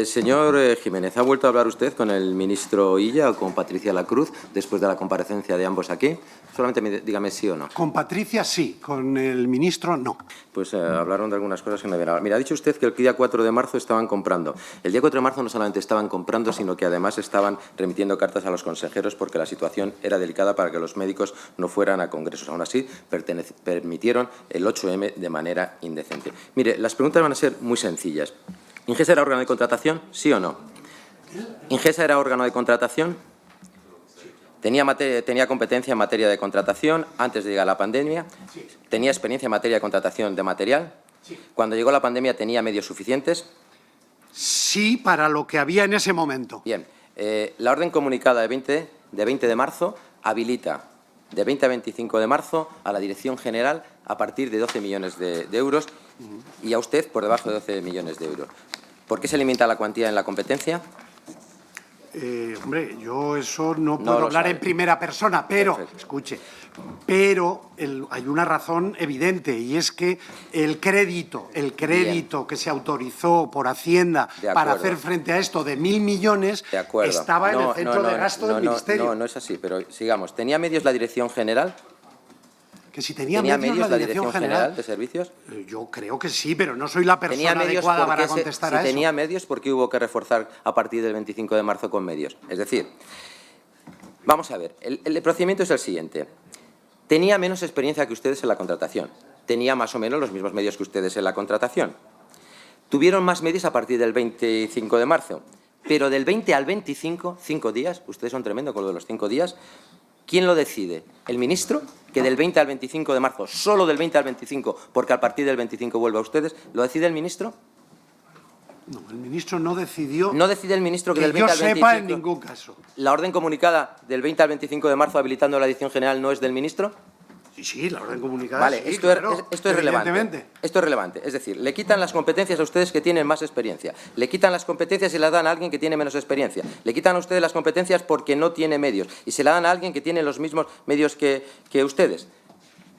Señor Jiménez, ¿ha vuelto a hablar usted con el ministro Illa o con Patricia Lacruz después de la comparecencia de ambos aquí? Solamente dígame sí o no. Con Patricia sí, con el ministro no. Pues hablaron de algunas cosas que no vienen. Mira, ha dicho usted que el día 4 de marzo estaban comprando. El día 4 de marzo no solamente estaban comprando, sino que además estaban remitiendo cartas a los consejeros porque la situación era delicada para que los médicos no fueran a congresos. Aún así, permitieron el 8M de manera indecente. Mire, las preguntas van a ser muy sencillas. ¿Ingesa era órgano de contratación? ¿Sí o no? ¿Ingesa era órgano de contratación? ¿Tenía competencia en materia de contratación antes de llegar la pandemia? ¿Tenía experiencia en materia de contratación de material? ¿Cuando llegó la pandemia tenía medios suficientes? Sí, para lo que había en ese momento. Bien. La orden comunicada de 20 de marzo habilita de 20 a 25 de marzo a la Dirección General a partir de 12 millones de euros y a usted por debajo de 12 millones de euros. ¿Por qué se limita la cuantía en la competencia? Hombre, yo eso no No puedo lo hablar sabe. en primera persona, pero, Perfecto. escuche, pero hay una razón evidente y es que el crédito que se autorizó por Hacienda De para acuerdo. hacer frente a esto de 1.000 millones De acuerdo. estaba en el centro de gasto del Ministerio. No es así, pero sigamos. ¿Tenía medios la Dirección General? Que si tenía ¿Tenía medios la Dirección General, de Servicios? yo creo que sí, pero no soy la ¿Tenía persona medios? adecuada ¿Por qué para contestar si a eso. tenía medios, ¿por qué hubo que reforzar a partir del 25 de marzo con medios? Es decir, vamos a ver, el procedimiento es el siguiente. Tenía menos experiencia que ustedes en la contratación. Tenía más o menos los mismos medios que ustedes en la contratación. Tuvieron más medios a partir del 25 de marzo. Pero del 20 al 25, 5 días, ustedes son tremendos con lo de los 5 días, ¿quién lo decide? ¿El ministro? Que del 20 al 25 de marzo, solo del 20 al 25, porque a partir del 25 vuelve a ustedes, ¿lo decide el ministro? No, el ministro no decidió. ¿No decide el ministro que que del 20 yo al 25? sepa en ningún caso. ¿La orden comunicada del 20 al 25 de marzo habilitando la Dirección General no es del ministro? Sí, la orden comunicada. Vale, sí, esto, claro, esto es relevante. evidentemente. Esto es relevante. Es decir, le quitan las competencias a ustedes que tienen más experiencia. Le quitan las competencias y las dan a alguien que tiene menos experiencia. Le quitan a ustedes las competencias porque no tiene medios. Y se la dan a alguien que tiene los mismos medios que ustedes.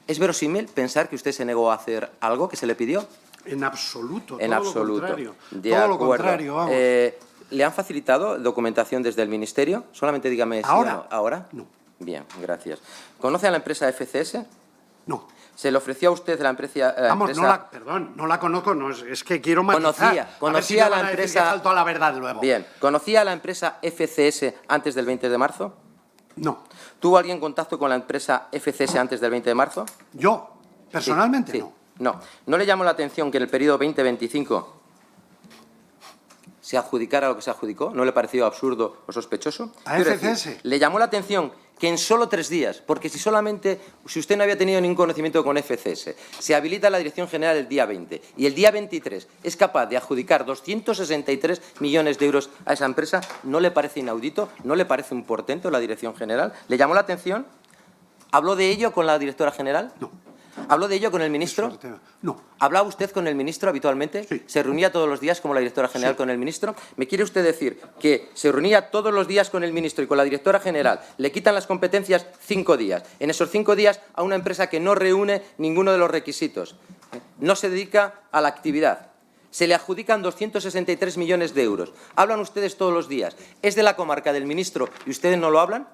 ¿Es verosímil pensar que usted se negó a hacer algo que se le pidió? En absoluto. En todo absoluto. Lo contrario. De todo acuerdo. lo contrario, vamos. ¿Le han facilitado documentación desde el Ministerio? Solamente dígame si ¿Ahora? o no. ¿Ahora? No. Bien, gracias. ¿Conoce a la empresa FCS? No. ¿Se le ofreció a usted la empresa? Vamos, no la conozco, no, es que quiero matizar. Conocía a ver si me la van a decir empresa. que falto a la verdad luego. Bien, ¿conocía a la empresa FCS antes del 20 de marzo? No. ¿Tuvo alguien contacto con la empresa FCS antes del 20 de marzo? Yo, personalmente, Sí, no. No. ¿No le llamó la atención que en el periodo 20-25 se adjudicara lo que se adjudicó? ¿No le pareció absurdo o sospechoso? ¿A Quiero FCS? decir, ¿le llamó la atención que en solo 3 días, porque si usted no había tenido ningún conocimiento con FCS, se habilita la Dirección General el día 20 y el día 23 es capaz de adjudicar 263 millones de euros a esa empresa? ¿No le parece inaudito? ¿No le parece un portento la Dirección General? ¿Le llamó la atención? ¿Habló de ello con la directora general? No. ¿Habló de ello con el ministro? No. ¿Hablaba usted con el ministro habitualmente? Sí. ¿Se reunía todos los días como la directora general Sí. con el ministro? ¿Me quiere usted decir que se reunía todos los días con el ministro y con la directora general? Le quitan las competencias 5 días. En esos 5 días a una empresa que no reúne ninguno de los requisitos. No se dedica a la actividad. Se le adjudican 263 millones de euros. Hablan ustedes todos los días. ¿Es de la comarca del ministro y ustedes no lo hablan?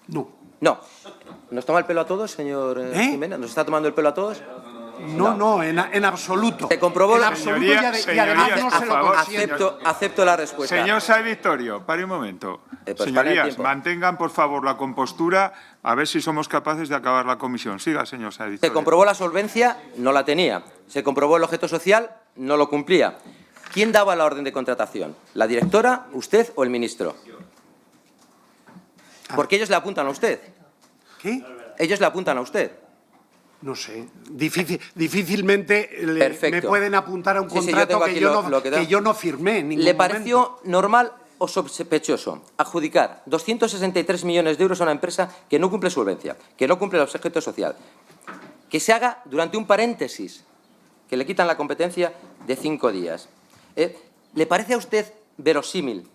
No. No. ¿Nos toma el pelo a todos, señor Jiménez? ¿Nos está tomando el pelo a todos? No, en absoluto. Se comprobó en la- absoluto Señorías, y además no señorías, se por lo favor, consiento. Acepto la respuesta. Señor Sáez Victorio, pare un momento. Pues para el Señorías, tiempo. mantengan por favor la compostura, a ver si somos capaces de acabar la comisión. Siga, señor Sáez Se Victorio. comprobó la solvencia, no la tenía. Se comprobó el objeto social, no lo cumplía. ¿Quién daba la orden de contratación? ¿La directora, usted o el ministro? Porque ellos le apuntan a usted. ¿Qué? Ellos le apuntan a usted. No sé. Difícilmente Perfecto. me pueden apuntar a un Sí, sí, yo contrato tengo que, aquí yo lo que da. que yo no firmé en ningún ¿Le momento. pareció normal o sospechoso adjudicar 263 millones de euros a una empresa que no cumple solvencia, que no cumple el objeto social, que se haga durante un paréntesis, que le quitan la competencia de 5 días? ¿Le parece a usted verosímil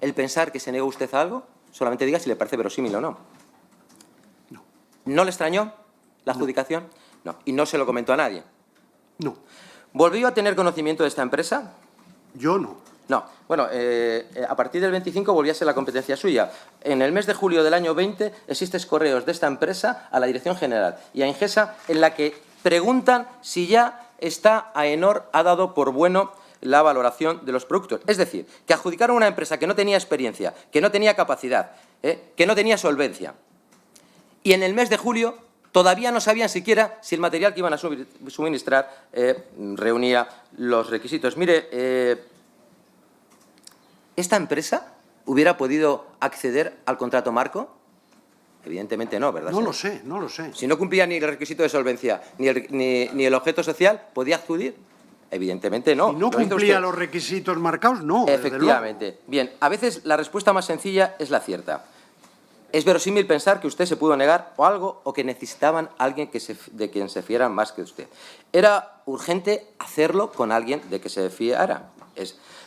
el pensar que se negó usted a algo? Solamente diga si le parece verosímil o no. ¿No le extrañó la adjudicación? No. ¿Y no se lo comentó a nadie? No. ¿Volvió a tener conocimiento de esta empresa? Yo no. No. Bueno, a partir del 25 volvía a ser la competencia suya. En el mes de julio del año 20 existen correos de esta empresa a la Dirección General y a Ingesa en la que preguntan si ya AENOR ha dado por bueno la valoración de los productos. Es decir, que adjudicaron a una empresa que no tenía experiencia, que no tenía capacidad, que no tenía solvencia. Y en el mes de julio todavía no sabían siquiera si el material que iban a suministrar reunía los requisitos. Mire, ¿esta empresa hubiera podido acceder al contrato marco? Evidentemente no, ¿verdad? No lo sé, no lo sé. Si no cumplía ni el requisito de solvencia ni el objeto social, ¿podía acudir? Evidentemente no. Si no Lo dice cumplía usted. los requisitos marcados, no. desde luego. Efectivamente. Bien, a veces la respuesta más sencilla es la cierta. Es verosímil pensar que usted se pudo negar o algo o que necesitaban a alguien de quien se fiaran más que usted. Era urgente hacerlo con alguien de que se fiara.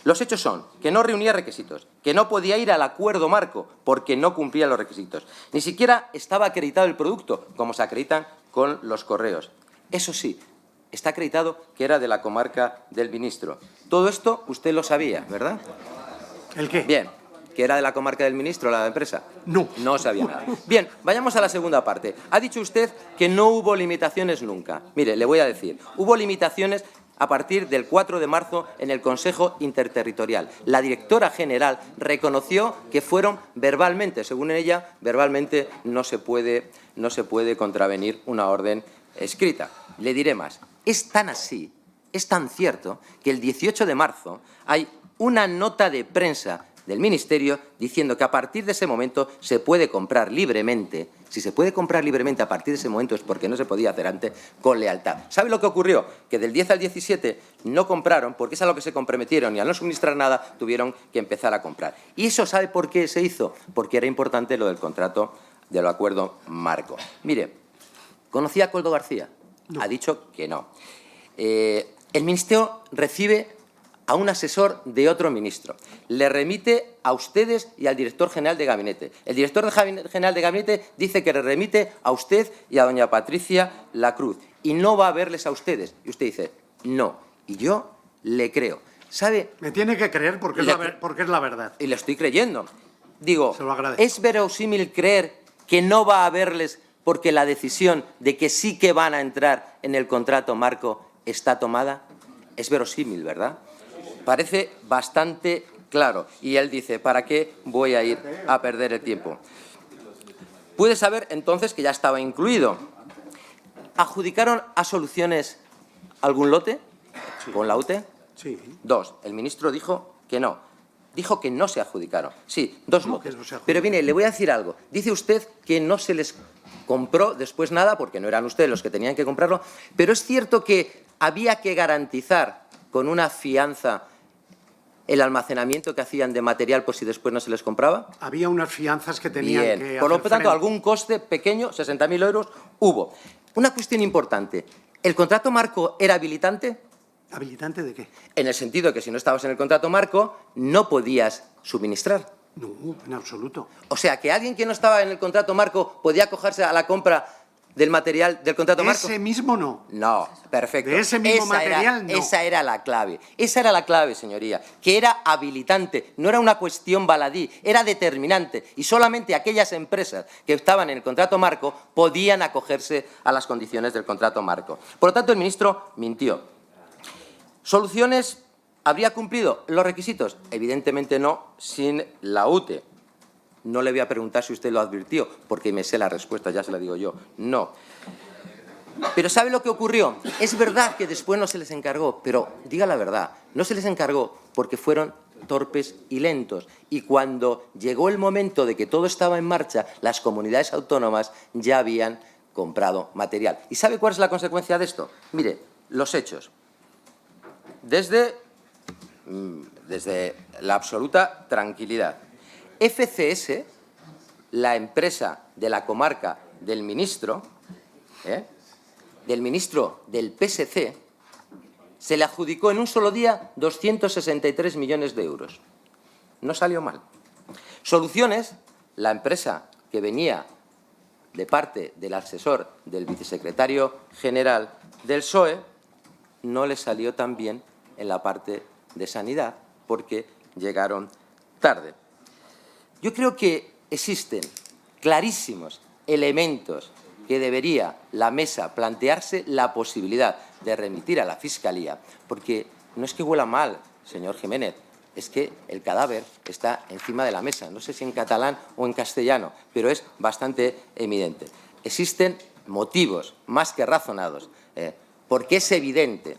Los hechos son que no reunía requisitos, que no podía ir al acuerdo marco porque no cumplía los requisitos. Ni siquiera estaba acreditado el producto, como se acreditan con los correos. Eso sí, está acreditado que era de la comarca del ministro. Todo esto usted lo sabía, ¿verdad? ¿El qué? Bien. ¿Que era de la comarca del ministro, la empresa? No. No sabía nada. Bien, vayamos a la segunda parte. Ha dicho usted que no hubo limitaciones nunca. Mire, le voy a decir, hubo limitaciones a partir del 4 de marzo en el Consejo Interterritorial. La directora general reconoció que fueron verbalmente, según ella, verbalmente no se puede contravenir una orden escrita. Le diré más. Es tan así, es tan cierto, que el 18 de marzo hay una nota de prensa del Ministerio diciendo que a partir de ese momento se puede comprar libremente. Si se puede comprar libremente a partir de ese momento es porque no se podía hacer antes con lealtad. ¿Sabe lo que ocurrió? Que del 10 al 17 no compraron porque es a lo que se comprometieron y al no suministrar nada tuvieron que empezar a comprar. ¿Y eso sabe por qué se hizo? Porque era importante lo del contrato del acuerdo marco. Mire, ¿conocía a Koldo García? No. Ha dicho que no. El Ministerio recibe a un asesor de otro ministro. Le remite a ustedes y al director general de gabinete. El director general de gabinete dice que le remite a usted y a doña Patricia Lacruz y no va a verles a ustedes. Y usted dice, no. Y yo le creo. ¿Sabe? Me tiene que creer porque es la verdad. Y le estoy creyendo. Digo, se lo agradezco. ¿Es verosímil creer que no va a verles porque la decisión de que sí que van a entrar en el contrato marco está tomada? Es verosímil, ¿verdad? Parece bastante claro. Y él dice, ¿para qué voy a ir a perder el tiempo? Puede saber entonces que ya estaba incluido. ¿Adjudicaron a Soluciones algún lote con la UTE? Sí. 2. El ministro dijo que no. Dijo que no se adjudicaron. Sí, 2 lotes. No Pero mire, le voy a decir algo. Dice usted que no se les compró después nada, porque no eran ustedes los que tenían que comprarlo, pero es cierto que había que garantizar con una fianza el almacenamiento que hacían de material por si después no se les compraba. Había unas fianzas que tenían Bien. que Por lo hacer tanto, frente. algún coste pequeño, 60.000 euros, hubo. Una cuestión importante. ¿El contrato marco era habilitante? ¿Habilitante de qué? En el sentido de que si no estabas en el contrato marco, no podías suministrar. No, en absoluto. O sea, que alguien que no estaba en el contrato marco podía acogerse a la compra del material del contrato marco. Ese mismo no. No, perfecto. De ese mismo material, no. Esa era la clave. Esa era la clave, señoría. Que era habilitante, no era una cuestión baladí, era determinante. Y solamente aquellas empresas que estaban en el contrato marco podían acogerse a las condiciones del contrato marco. Por lo tanto, el ministro mintió. ¿Soluciones habría cumplido los requisitos? Evidentemente no, sin la UTE. No le voy a preguntar si usted lo advirtió, porque me sé la respuesta, ya se la digo yo. No. Pero ¿sabe lo que ocurrió? Es verdad que después no se les encargó, pero diga la verdad, no se les encargó porque fueron torpes y lentos. Y cuando llegó el momento de que todo estaba en marcha, las comunidades autónomas ya habían comprado material. ¿Y sabe cuál es la consecuencia de esto? Mire, los hechos. Desde la absoluta tranquilidad. FCS, la empresa de la comarca del ministro del PSC, se le adjudicó en un solo día 263 millones de euros. No salió mal. Soluciones, la empresa que venía de parte del asesor del vicesecretario general del PSOE, no le salió tan bien en la parte de sanidad porque llegaron tarde. Yo creo que existen clarísimos elementos que debería la mesa plantearse la posibilidad de remitir a la Fiscalía, porque no es que huela mal, señor Jiménez, es que el cadáver está encima de la mesa, no sé si en catalán o en castellano, pero es bastante evidente. Existen motivos más que razonados, porque es evidente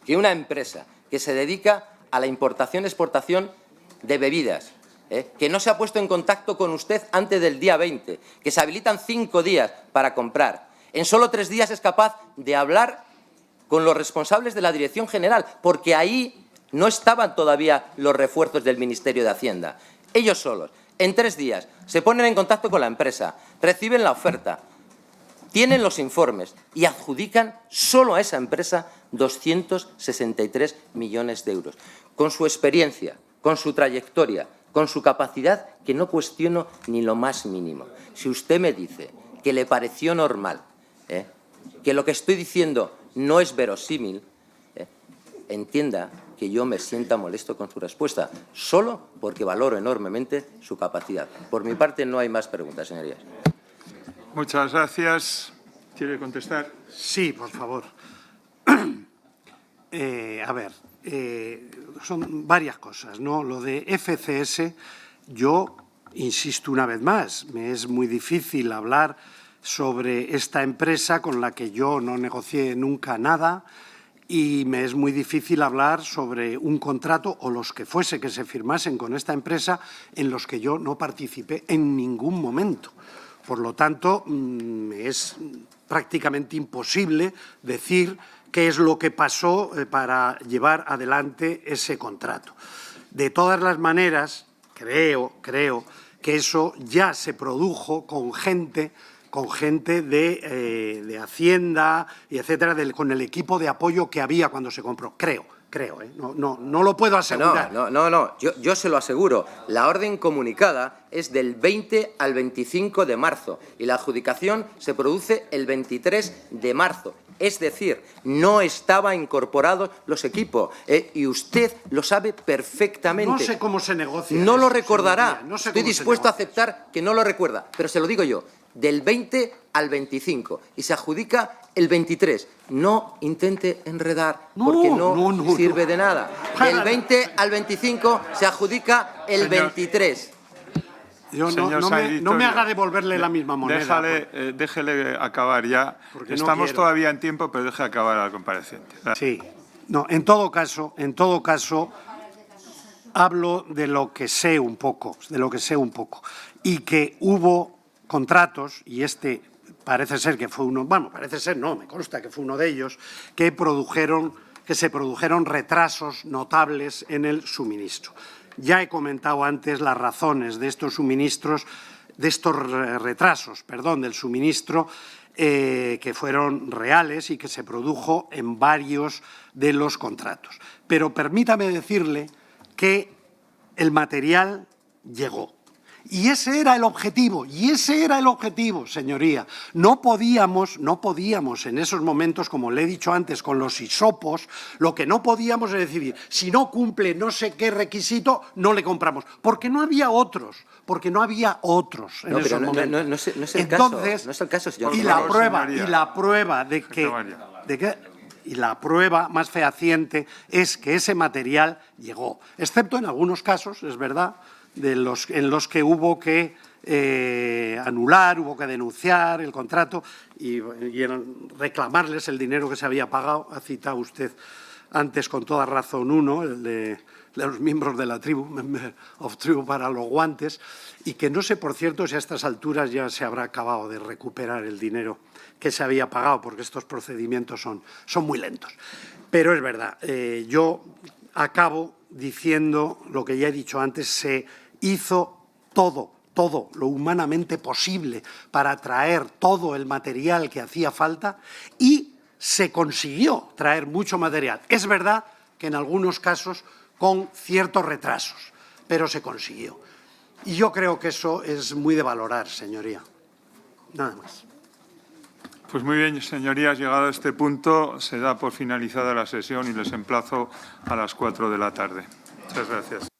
que una empresa que se dedica a la importación-exportación de bebidas, que no se ha puesto en contacto con usted antes del día 20, que se habilitan 5 días para comprar. En solo 3 días es capaz de hablar con los responsables de la Dirección General, porque ahí no estaban todavía los refuerzos del Ministerio de Hacienda. Ellos solos. En 3 días se ponen en contacto con la empresa, reciben la oferta, tienen los informes y adjudican solo a esa empresa 263 millones de euros. Con su experiencia, con su trayectoria, con su capacidad, que no cuestiono ni lo más mínimo. Si usted me dice que le pareció normal, que lo que estoy diciendo no es verosímil, entienda que yo me sienta molesto con su respuesta, solo porque valoro enormemente su capacidad. Por mi parte, no hay más preguntas, señorías. Muchas gracias. ¿Quiere contestar? Sí, por favor. A ver, son varias cosas, ¿no? Lo de FCS, yo insisto una vez más, me es muy difícil hablar sobre esta empresa con la que yo no negocié nunca nada y me es muy difícil hablar sobre un contrato o los que fuese que se firmasen con esta empresa en los que yo no participé en ningún momento. Por lo tanto, es prácticamente imposible decir qué es lo que pasó para llevar adelante ese contrato. De todas las maneras, creo que eso ya se produjo con gente de Hacienda y etcétera, con el equipo de apoyo que había cuando se compró. Creo, no lo puedo asegurar. No, yo se lo aseguro. La orden comunicada es del 20 al 25 de marzo y la adjudicación se produce el 23 de marzo. Es decir, no estaban incorporados los equipos y usted lo sabe perfectamente. No sé cómo se negocia. No lo recordará. No sé Estoy cómo dispuesto a se negocia. aceptar que no lo recuerda, pero se lo digo yo. Del 20 al 25 y se adjudica el 23. No intente enredar porque no sirve de nada. Del 20 al 25 se adjudica el 23. Yo Señor no Sainz me haga devolverle la misma moneda. Déjele acabar ya. Porque no Estamos quiero. todavía en tiempo, pero deje acabar al compareciente. Sí. No, en todo caso, hablo de lo que sé un poco, y que hubo contratos, y este parece ser que fue uno, bueno, parece ser, no, me consta que fue uno de ellos, que se produjeron retrasos notables en el suministro. Ya he comentado antes las razones de estos retrasos del suministro, que fueron reales y que se produjo en varios de los contratos. Pero permítame decirle que el material llegó. Y ese era el objetivo, señoría. No podíamos en esos momentos, como le he dicho antes, con los hisopos, lo que no podíamos es decidir, si no cumple no sé qué requisito, no le compramos. Porque no había otros, en esos momentos. No es el Entonces, caso, no es el caso, señor. Y la prueba más fehaciente es que ese material llegó, excepto en algunos casos, es verdad, en los que hubo que anular, hubo que denunciar el contrato y reclamarles el dinero que se había pagado. Ha citado usted antes con toda razón uno, el de los miembros de la tribu, Member of Tribu para los guantes, y que no sé, por cierto, si a estas alturas ya se habrá acabado de recuperar el dinero que se había pagado, porque estos procedimientos son muy lentos. Pero es verdad, yo acabo diciendo lo que ya he dicho antes, se hizo todo lo humanamente posible para traer todo el material que hacía falta y se consiguió traer mucho material. Es verdad que en algunos casos con ciertos retrasos, pero se consiguió. Y yo creo que eso es muy de valorar, señoría. Nada más. Pues muy bien, señorías, llegado a este punto, se da por finalizada la sesión y les emplazo a las 4 de la tarde. Muchas gracias.